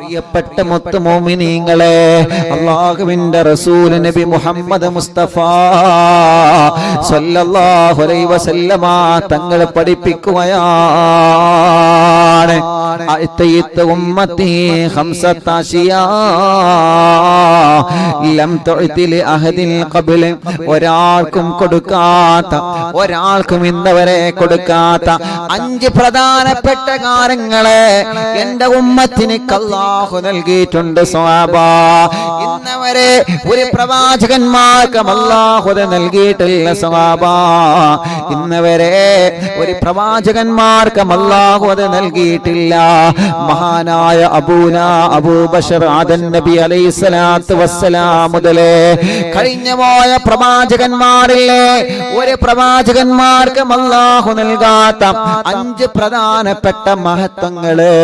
പ്രിയപ്പെട്ട മുത്ത് മോമിനീങ്ങളെ, അല്ലാഹുവിന്റെ റസൂൽ നബി മുഹമ്മദ് മുസ്തഫ സല്ലല്ലാഹു അലൈഹി വസല്ലമ തങ്ങൾ പഠിപ്പിക്കുകയാണ്, അഅതൈത ഉമ്മത്തി ഖംസത അശിയാ ലം തുഅതി ലി അഹദിൻ ഖബ്ല, ഒരാൾക്കും കൊടുക്കാത്ത, ഒരാൾക്കും ഇന്നവരെ കൊടുക്കാത്ത 5 പ്രധാനപ്പെട്ട കാര്യങ്ങളെ എന്റെ ഉമ്മത്തിന് അല്ലാഹു നൽകിയിട്ടുണ്ട് സ്വഹാബ. ഇന്നവരെ ഒരു പ്രവാചകന്മാർക്കും അല്ലാഹു നൽകിയിട്ടില്ല സ്വഹാബ. ഇന്നവരെ ഒരു പ്രവാചകന്മാർക്കും അല്ലാഹു നൽകിയിട്ടില്ല. മഹാനായ അബൂ ബശർ ആദൻ നബി അലൈഹിസ്സലാത്തു വസ്സലാം മുതലേ കഴിഞ്ഞ പോയ പ്രവാചകന്മാരില്ലേ, ഒരു പ്രവാചകന്മാർക്കും അല്ലാഹു നൽകാത്ത 5 പ്രധാനപ്പെട്ട മഹത്വങ്ങള്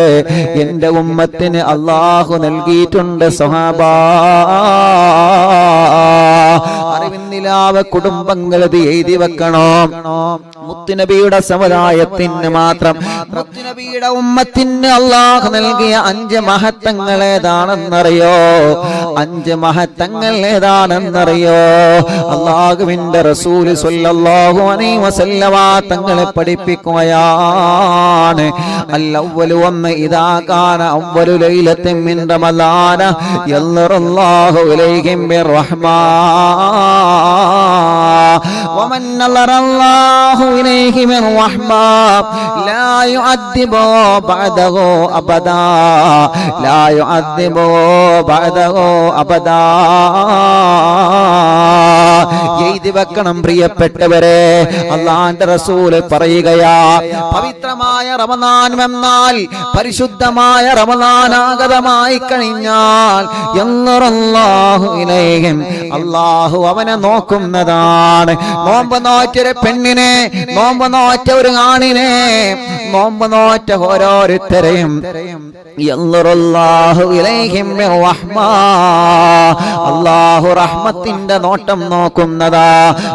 എന്റെ ഉമ്മത്തിന് അല്ലാഹു നൽകിയിട്ടുണ്ട് സ്വഹാബ. അറിവിന്നിലാവ് കുടുംബങ്ങൾ ഇത് എഴുതി വെക്കണോ. മുത്തുനബിയുടെ സമുദായത്തിന് മാത്രം, മുത്തുനബിയുടെ ഉമ്മത്തിന് അല്ലാഹു നൽകിയ 5 മഹത്വങ്ങൾ ഏതാണെന്നറിയോ? 5 മഹത്വങ്ങൾ ഏതാണെന്നറിയോ? അല്ലാഹുവിന്റെ റസൂൽ സ്വല്ലല്ലാഹു അലൈഹി വസല്ലമ തങ്ങളെ പഠിപ്പിക്കുകയാണ്. അൽ-അവ്വലു വന്ന് ഇദാ കാന അവ്വലു ലൈലത്തിൻ മിൻ റമളാന യല്ലറല്ലാഹു ഇലൈഹിം ബിർറഹ്മാ വമൻ നല്ലറല്ലാഹു ഇലൈഹി മിൻ റഹ്മാ ലാ യുഅദ്ദിബു ബഅദഹു അബദാ, ലാ യുഅദ്ദിബു ബഅദഹു അബദാ. എഴുതി വെക്കണം പ്രിയപ്പെട്ടവരെ. അല്ലാഹുവിന്റെ റസൂൽ പറയുകയാ, പവിത്രമായ റമളാൻ വന്നാൽ, പരിശുദ്ധമായ റമളാൻ ആഗതമായി കഴിഞ്ഞാൽ യല്ലറല്ലാഹു ഇലൈഹിം, അല്ലാഹു അവനെ നോക്കുന്നതാണ്. നോമ്പ് നോറ്റൊരു പെണ്ണിനെ, നോമ്പ് നോറ്റ ഒരു ആണിനെ, നോമ്പ് നോറ്റ ഓരോരുത്തരെയും യല്ലറല്ലാഹു ഇലൈഹിം ബിർറഹ്മാ, അല്ലാഹു റഹ്മത്തിന്റെ നോട്ടം നോക്കുന്നതാ,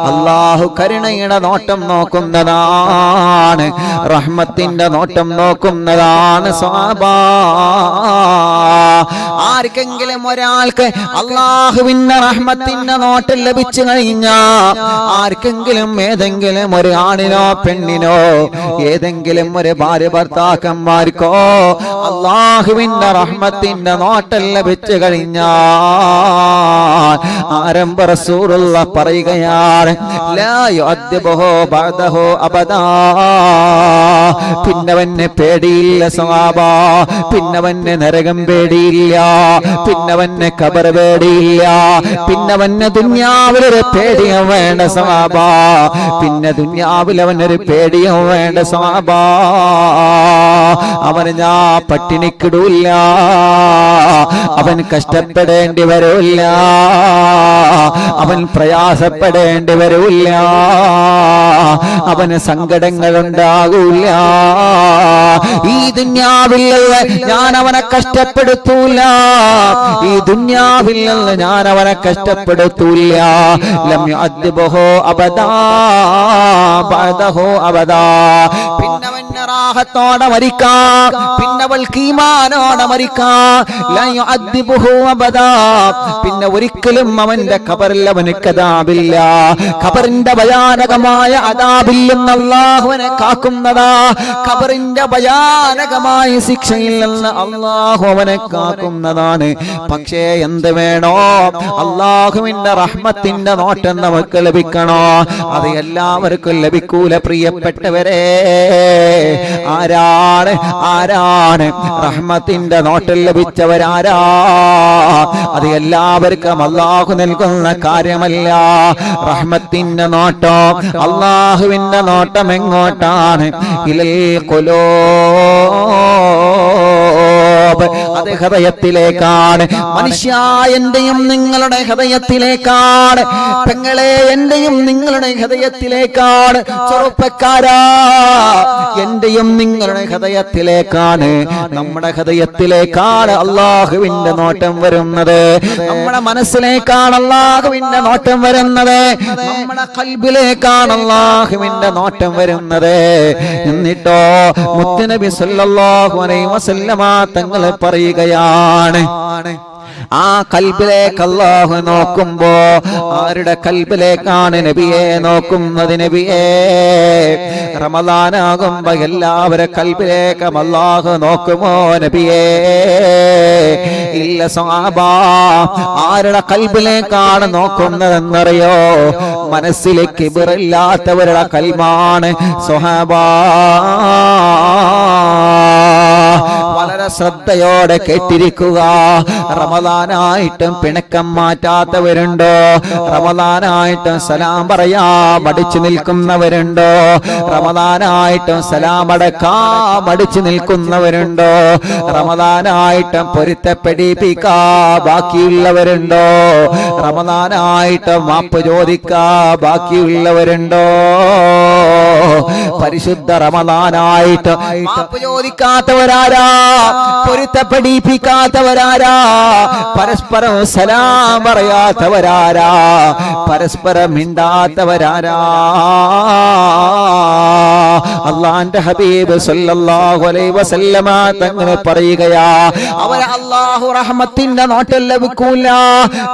അല്ലാഹു കരുണയുടെ നോട്ടം നോക്കുന്നതാണ്, റഹ്മത്തിന്റെ നോട്ടം നോക്കുന്നതാണ് സ്വഹാബ. ആർക്കെങ്കിലും ഒരാൾക്ക് അല്ലാഹുവിന്റെ റഹ്മത്തിന്റെ നോട്ടം ലഭിച്ചു കഴിഞ്ഞാൽ, ആർക്കെങ്കിലും ഏതെങ്കിലും ഒരു ആണിനോ പെണ്ണിനോ ഏതെങ്കിലും ഒരു ഭാര്യ ഭർത്താക്കന്മാർക്കോ അല്ലാഹുവിന്റെ റഹ്മത്തിന്റെ നോട്ടം ലഭിച്ചു കഴിഞ്ഞാൽ ആരംഭ റസൂലുള്ള പറയുകയാണ്, ലാ യുഅദ്ദിബുഹു ബഅദഹു അബദാ, പിന്നവന് പേടിയില്ല സ്വഹാബ, പിന്നവന് നരകം പേടിയില്ല, പിന്നവന് ഖബർ പേടിയില്ല, പിന്നവന് ദുനിയാവിലൊരു പേടിയും വേണ്ട സ്വഹാബ, പിന്നെ ദുനിയാവിൽ അവനൊരു പേടിയും വേണ്ട സ്വഹാബ. അവന് ഞാൻ പട്ടിണിക്കിടൂല്ല, അവൻ കഷ്ടപ്പെടേണ്ടി വരൂല്ല, അവൻ പ്രയാസപ്പെടേണ്ടി വരൂല്ല, അവന് സങ്കടങ്ങൾ ഉണ്ടാകൂല. ഈ ദുനിയാവിൽ ഞാൻ അവനെ കഷ്ടപ്പെടുത്തൂല, ഈ ദുനിയാവിൽ ഞാൻ അവനെ കഷ്ടപ്പെടുത്തൂല. ലം യുഅദ്ദിബുഹു അബദാ ബഅദഹു അബദാ, പിന്നവൻ റാഹത്തോടെ മരിക്കാം, പിന്നവൾക്ക് ഈമാനോടെ മരിക്കാം. ലാ യുഅദ്ദിബുഹു അബദാ, പിന്നെ ഒരിക്കലും അവന്റെ ഖബറിൽ അവനക്ക് അദാബില്ല, ഖബറിന്റെ ഭയാനകമായ അദാബിൽ നിന്ന് അല്ലാഹുവിനെ കാക്കുന്നതാ, ഖബറിന്റെ ഭയാനകമായ ശിക്ഷയിൽ നിന്ന് അല്ലാഹു അവനെ കാക്കുന്നതാണ്. പക്ഷേ എന്ത് വേണോ? അല്ലാഹുവിന്റെ റഹ്മത്തിന്റെ നോട്ടം നമുക്ക് ലഭിക്കണോ? അത് എല്ലാവർക്കും ലഭിക്കൂല പ്രിയപ്പെട്ടവരെ. ആരാണ് ആരാണ് റഹ്മത്തിന്റെ നോട്ടം ലഭിച്ചവരാരാ? അത് എല്ലാവർക്കും അല്ലാഹു നൽകുന്ന കാര്യമല്ല. റഹ്മത്തിന്റെ നോട്ടം, അല്ലാഹുവിന്റെ നോട്ടം എങ്ങോട്ടാണ്? ഇലൽ ഖുലൂബ്, അത് ഹൃദയത്തിലേക്കാണ്. മനുഷ്യ, എന്റെയും നിങ്ങളുടെ ഹൃദയത്തിലേക്കാണ്. പെങ്ങളെ, എന്റെയും നിങ്ങളുടെ ഹൃദയത്തിലേക്കാണ്. ചെറുപ്പക്കാരാ, എന്റെ എന്റെയും നിങ്ങളുടെ ഹൃദയത്തിലേക്കാണ്, നമ്മുടെ ഹൃദയത്തിലേക്കാണ് അല്ലാഹുവിന്റെ നോട്ടം വരുന്നത്. നമ്മുടെ മനസ്സിലേക്കാണ് അല്ലാഹുവിന്റെ നോട്ടം വരുന്നത്. നമ്മുടെ ഖൽബിലേക്കാണ് അല്ലാഹുവിന്റെ നോട്ടം വരുന്നത്. എന്നിട്ടോ മുത്തുനബി സല്ലല്ലാഹു അലൈഹി വസല്ലമ തങ്ങൾ പറയുകയാണ്, ആ കൽബിലേക്ക് അല്ലാഹു നോക്കുമ്പോ ആരുടെ കൽബിലേക്കാണ് നബിയെ നോക്കുന്നത്? നബിയെ, റമദാനാകുമ്പോ എല്ലാവരുടെ കൽബിലേക്ക് അല്ലാഹു നോക്കുമോ നബിയെ? ഇല്ല സ്വഹാബാ. ആരുടെ കൽബിലേക്കാണ് നോക്കുന്നതെന്നറിയോ? മനസ്സിലെ കിബിറില്ലാത്തവരുടെ കൽബാണ് സ്വഹാബാ. വളരെ ശ്രദ്ധയോടെ കേട്ടിരിക്കുക. റമദാനായിട്ടും പിണക്കം മാറ്റാത്തവരുണ്ടോ? റമദാനായിട്ടും സലാം പറയാ മടിച്ചു നിൽക്കുന്നവരുണ്ടോ? റമദാനായിട്ടും സലാം അടക്കാ മടിച്ചു നിൽക്കുന്നവരുണ്ടോ? റമദാനായിട്ടും പൊരുത്തപ്പെടിപ്പിക്കാ ബാക്കിയുള്ളവരുണ്ടോ? റമദാനായിട്ടും മാപ്പ് ചോദിക്കാ ബാക്കിയുള്ളവരുണ്ടോ? പരിശുദ്ധ റമദാനായിട്ട് മാപ്പ് ചോദിക്കാത്തവരാരാ? പൊരുത്തപ്പെടിപ്പിക്കാത്തവരാരാ? പരസ്പരം സലാം പറയാത്തവരാരാ? പരസ്പരം മിണ്ടാത്തവരാരാ? അല്ലാഹുവിന്റെ ഹബീബ് സല്ലല്ലാഹു അലൈഹി വസല്ലമ തങ്ങൾ പറയുകയാ, അവർ അല്ലാഹു റഹ്മത്തിന്റെ നോട്ടം ലഭിക്കൂല.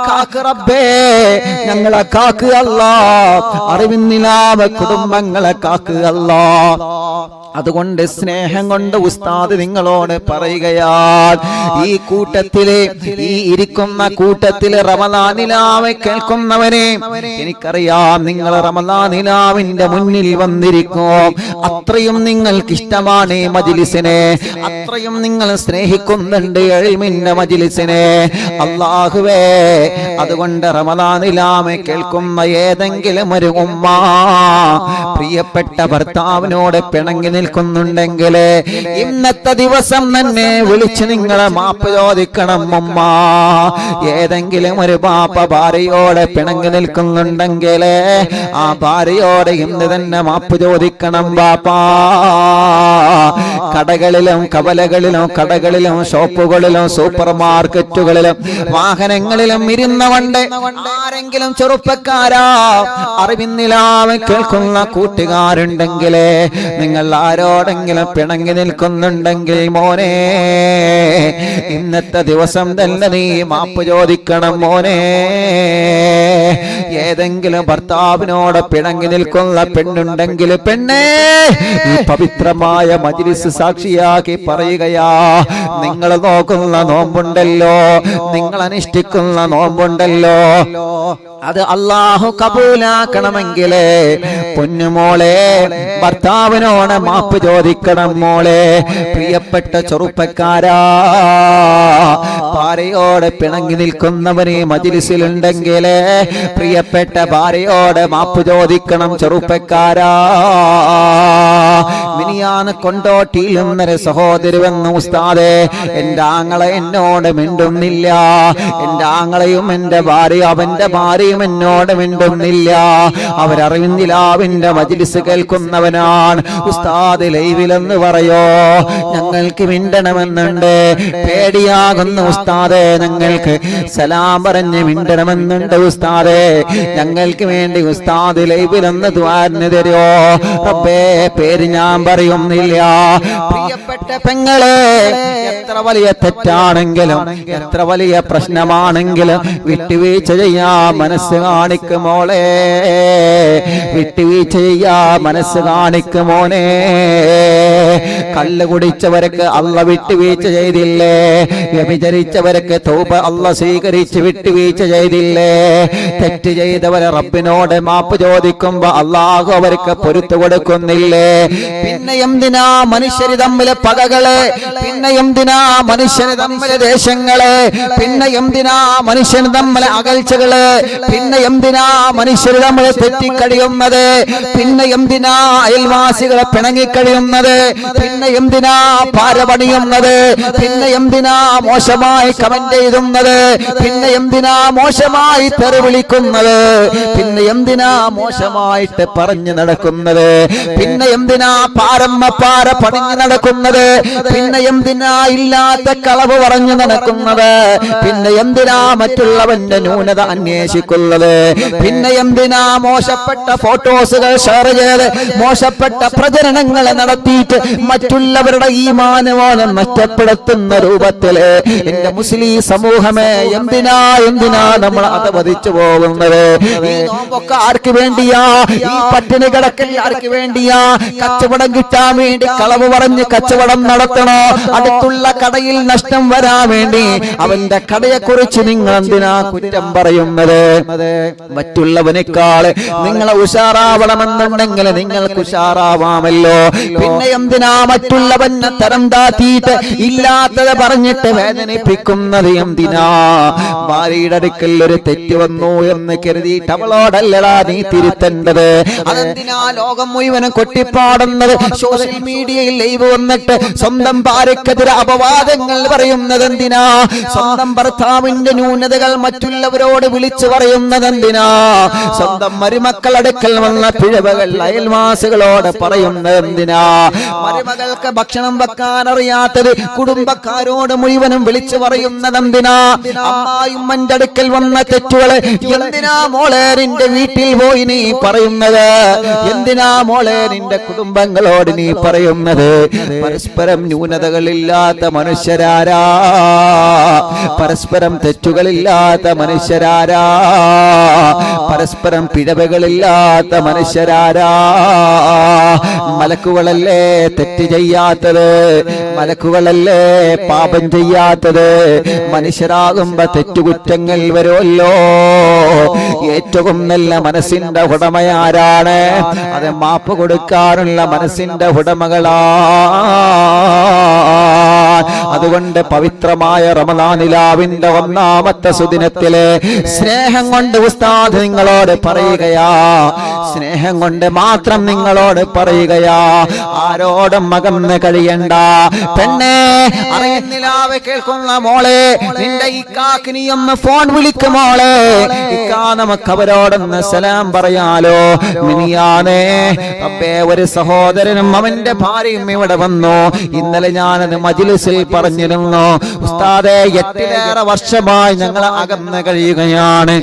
കാക്ക് റബ്ബേ, ഞങ്ങളെ കാക്ക് അല്ലാ. അറിവിന്നിലാവ കുടുംബങ്ങളെ കാക്ക് അല്ലാ. അതുകൊണ്ട് സ്നേഹം കൊണ്ട് ഉസ്താദ് നിങ്ങളോട് പറയുകയാണ്, ഈ കൂട്ടത്തില്, ഈ ഇരിക്കുന്ന കൂട്ടത്തില് റമദാൻ നിലാവ് കേൾക്കുന്നവനെ എനിക്കറിയാം, നിങ്ങൾ റമദാൻ നിലാവിന്റെ മുന്നിൽ വന്നിരിക്കും. അത്രയും നിങ്ങൾക്ക് ഇഷ്ടമാണ് ഈ മജ്ലിസിനെ, അത്രയും നിങ്ങൾ സ്നേഹിക്കുന്നുണ്ട് ഇൽമിന്റെ മജ്ലിസിനെ. അല്ലാഹുവേ, അതുകൊണ്ട് റമദാൻ നിലാവ് കേൾക്കുന്ന ഏതെങ്കിലും ഒരു ഉമ്മ പ്രിയപ്പെട്ട ഭർത്താവിനോട് പിണങ്ങി നിൽക്കുന്നുണ്ടെങ്കിൽ ഇന്നത്തെ ദിവസം തന്നെ വിളിച്ച് നിങ്ങളെ മാപ്പ് ചോദിക്കണം ഉമ്മ. ഏതെങ്കിലും ഒരു ബാപ്പ ഭാര്യയോടെ പിണങ്ങി നിൽക്കുന്നുണ്ടെങ്കിൽ ആ ഭാര്യയോടെ ഇന്ന് തന്നെ മാപ്പ് ചോദിക്കണം ബാപ്പാ. കടകളിലും കവലകളിലും കടകളിലും ഷോപ്പുകളിലും സൂപ്പർ മാർക്കറ്റുകളിലും വാഹനങ്ങളിലും ഇരുന്നവണ്ട് ആരെങ്കിലും ചെറുപ്പക്കാരാ അറിവിന്നിലാവ് കേൾക്കുന്ന കൂട്ടുകാരുണ്ടെങ്കിൽ നിങ്ങൾ ആരോടെങ്കിലും പിണങ്ങി നിൽക്കുന്നുണ്ടെങ്കിൽ മോനെ, ഇന്നത്തെ ദിവസം തന്നെ നീ മാപ്പ് ചോദിക്കണം മോനെ. ഏതെങ്കിലും ഭർത്താവിനോട് പിണങ്ങി നിൽക്കുന്ന പെണ്ണുണ്ടെങ്കിൽ പെണ്ണേ, ഈ പവിത്രമായ മജ്ലിസ് സാക്ഷിയാക്കി പറയുകയാ, നിങ്ങൾ നോക്കുന്ന നോമ്പുണ്ടല്ലോ, നിങ്ങൾ അനുഷ്ഠിക്കുന്ന നോമ്പുണ്ടല്ലോ, അത് അല്ലാഹു കബൂലാക്കണമെങ്കിൽ പൊന്നുമോളെ ഭർത്താവിനോട് മാപ്പ് ചോദിക്കണം മോളെ. പ്രിയപ്പെട്ട ചെറുപ്പക്കാരാ, ഭാര്യയോട് പിണങ്ങി നിൽക്കുന്നവന് മജ്ലിസിലുണ്ടെങ്കിൽ പ്രിയപ്പെട്ട ഭാര്യയോട് മാപ്പ് ചോദിക്കണം ചെറുപ്പക്കാരാ. മിനിയാന്ന് കൊണ്ടോട്ടിയിലും ഒരു സഹോദരി വന്നു, ഉസ്താദേ എന്റെ ആങ്ങളെ എന്നോട് മിണ്ടുന്നില്ല, എന്റെ ആങ്ങളെയും എന്റെ ഭാര്യ അവന്റെ ഭാര്യയും എന്നോട് മിണ്ടുന്നില്ല, അവരറിയുന്നില്ല അവന്റെ മജ്ലിസ് കേൾക്കുന്നവനാണ്. ഉസ്താദ് ലൈവിലെന്ന് പറയോ, ഞങ്ങൾക്ക് മിണ്ടണമെന്നുണ്ട്, പേടിയാകുന്ന ഉസ്താദേ, ഞങ്ങൾക്ക് സലാം പറഞ്ഞ് മിണ്ടണമെന്നുണ്ട് ഉസ്താദേ, ഞങ്ങൾക്ക് വേണ്ടി ഉസ്താദ് ലൈവിലെന്ന് ദ്വാരന് തരുമോ റബ്ബേ? പേര് ഞാൻ പറയുന്നില്ല. പ്രിയപ്പെട്ട പെങ്ങളെ, എത്ര വലിയ തെറ്റാണെങ്കിലും എത്ര വലിയ പ്രശ്നമാണെങ്കിലും വിട്ടുവീഴ്ച ചെയ്യാ മനസ്സ് കാണിക്കുമോളെ, വിട്ടുവീഴ്ച ചെയ്യാ മനസ്സ് കാണിക്കുമോനെ. കള്ള് കുടിച്ചവർക്ക് അള്ള വിട്ടുവീഴ്ച ചെയ്തില്ലേ? വ്യഭിചരിച്ചവർക്ക് തൗബ അള്ള സ്വീകരിച്ച് വിട്ടുവീഴ്ച ചെയ്തില്ലേ? തെറ്റ് ചെയ്തവരെ റബ്ബിനോട് മാപ്പ് ചോദിക്കുമ്പോ അള്ളാഹു അവർക്ക് പൊരുത്തു കൊടുക്കുന്നില്ലേ? പിന്നെ എന്തിനാ മനുഷ്യര് തമ്മില് പകകള്? പിന്നെ എന്തിനാ മനുഷ്യന് തമ്മില് ദേശങ്ങള്? പിന്നെ എന്തിനാ മനുഷ്യന് തമ്മില് അകൽച്ചകള്? പിന്നെ എന്തിനാ മനുഷ്യര് തമ്മില് തെറ്റിക്കഴിയുന്നത്? പിന്നെ എന്തിനാ അയൽവാസികളെ പിണങ്ങിക്കഴിയുന്നത്? പിന്നെ എന്തിനാ പാര പണിയുന്നത്? പിന്നെ എന്തിനാ മോശമായി കമന്റ് എഴുതുന്നത്? പിന്നെ എന്തിനാ മോശമായി തെറി വിളിക്കുന്നത്? പിന്നെ എന്തിനാ മോശമായിട്ട് പറഞ്ഞു നടക്കുന്നത്? പിന്നെ എന്തിനാ പാര പണിഞ്ഞു നടക്കുന്നത്? പിന്നെ എന്തിനാ ഇല്ലാത്ത കളവ് പറഞ്ഞു നടക്കുന്നത്? പിന്നെ എന്തിനാ മറ്റുള്ളവന്റെ ന്യൂനത അന്വേഷിക്കുന്നത്? പിന്നെ എന്തിനാ മോശപ്പെട്ട ഫോട്ടോസുകൾ ഷെയർ ചെയ്ത് മോശപ്പെട്ട പ്രചരണങ്ങൾ നടത്തിയിട്ട് മറ്റുള്ളവരുടെ ഈമാനവാനം നഷ്ടപ്പെടുത്തുന്ന രൂപത്തില് എന്റെ മുസ്ലിം സമൂഹമേ എന്തിനാ നമ്മൾ അധപതിച്ചു പോകുന്നത്? ഈ നോമ്പൊക്കെ ആർക്ക് വേണ്ടിയാ? ഈ പട്ടിണി കിടക്കൽ ആർക്ക് വേണ്ടിയാ? കച്ചവടം കിട്ടാൻ വേണ്ടി കളവ് പറഞ്ഞ് കച്ചവടം നടത്തണോ? അടുത്തുള്ള കടയിൽ നഷ്ടം വരാൻ വേണ്ടി അവന്റെ കടയെ കുറിച്ച് നിങ്ങൾ എന്തിനാ കുറ്റം പറയുന്നത്? മറ്റുള്ളവനേക്കാൾ നിങ്ങളെ ഉഷാറാവണമെന്നുണ്ടെങ്കിൽ നിങ്ങൾക്ക് ഉഷാറാവാമല്ലോ. പിന്നെ എന്തിനാ മറ്റുള്ളവനെ തരം താത്തിയിട്ട് ഇല്ലാത്തത് പറഞ്ഞിട്ട് വേദനിപ്പിക്കുന്നത് എന്തിനാ? ഭാര്യയുടെ അടുക്കൽ ഒരു തെറ്റ് വന്നു എന്ന് കരുതിയിട്ട് അവളോടല്ലടാ നീ തിരുത്തേണ്ടത്. അതെന്തിനാ ലോകം മുഴുവനും കൊട്ടിപ്പാടുന്നത്? സോഷ്യൽ മീഡിയയിൽ ലൈവ് വന്നിട്ട് സ്വന്തം ഭാര്യക്കെതിരെ അപവാദങ്ങൾ പറയുന്നത് എന്തിനാ? സ്വന്തം ഭർത്താവിന്റെ ന്യൂനതകൾ മറ്റുള്ളവരോട് വിളിച്ചു പറയുന്നത് എന്തിനാ? സ്വന്തം മരുമക്കളടുക്കൽ വന്ന പിഴവുകൾ അയൽവാസികളോട് പറയുന്നത് എന്തിനാ? മരുമകൾക്ക് ഭക്ഷണം വെക്കാൻ അറിയാത്തത് കുടുംബക്കാരോട് മുഴുവനും വിളിച്ചു പറയുന്നത് എന്തിനാ? അമ്മായിമ്മന്റെ അടുക്കൽ വന്ന തെറ്റുകള് എന്തിനാ മോളെ നിന്റെ വീട്ടിൽ പോയി നീ പറയുന്നത്? എന്തിനാ മോളെ നിന്റെ കുടുംബങ്ങളോട് നീ പറയുന്നത്? പരസ്പരം ന്യൂനതകളില്ലാത്ത മനുഷ്യരാരാ? പരസ്പരം തെറ്റുകളില്ലാത്ത മനുഷ്യരാരാ? പരസ്പരം പിഴവുകളില്ലാത്ത മനുഷ്യരാരാ? മലക്കുകളല്ലേ തെറ്റ് ചെയ്യാത്തത്? മലക്കുകളല്ലേ പാപം ചെയ്യാത്തത്? മനുഷ്യരാകുമ്പോ തെറ്റുകുറ്റങ്ങൾ വരുമല്ലോ. ഏറ്റവും നല്ല മനസ്സിന്റെ ഉടമയാരാണ്? അത് മാപ്പ് കൊടുക്കാനുള്ള മനസ്സിന്റെ ഉടമകളാ. അതുകൊണ്ട് പവിത്രമായ റമദാനിലാവിന്റെ ഒന്നാമത്തെ സുദിനത്തിലെ സ്നേഹം കൊണ്ട് ഉസ്താദ് നിങ്ങളോട് പറയുകയാ, സ്നേഹം കൊണ്ട് മാത്രം നിങ്ങളോട് പറയുകയാ, ആരോടും അകന്ന് കഴിയണ്ട. പെണ്ണേ, അറിയുന്നിലാവ് കേൾക്കുന്ന മോളെ, നിന്റെ ഇക്കാക്ക് നീ ഒന്ന് ഫോൺ വിളിക്കും മോളെ. ഇക്കാ നമുക്ക് അവരോടൊന്ന് സലാം പറയാലോ. മിനിയാനേ അപ്പേ ഒരു സഹോദരനും അവന്റെ ഭാര്യയും ഇവിടെ വന്നു. ഇന്നലെ ഞാനത് മജ്‌ലിസിൽ പറഞ്ഞിരുന്നു. ഉസ്താദേ, 8 വർഷമായി ഞങ്ങൾ അകന്ന് കഴിയുകയാണ്.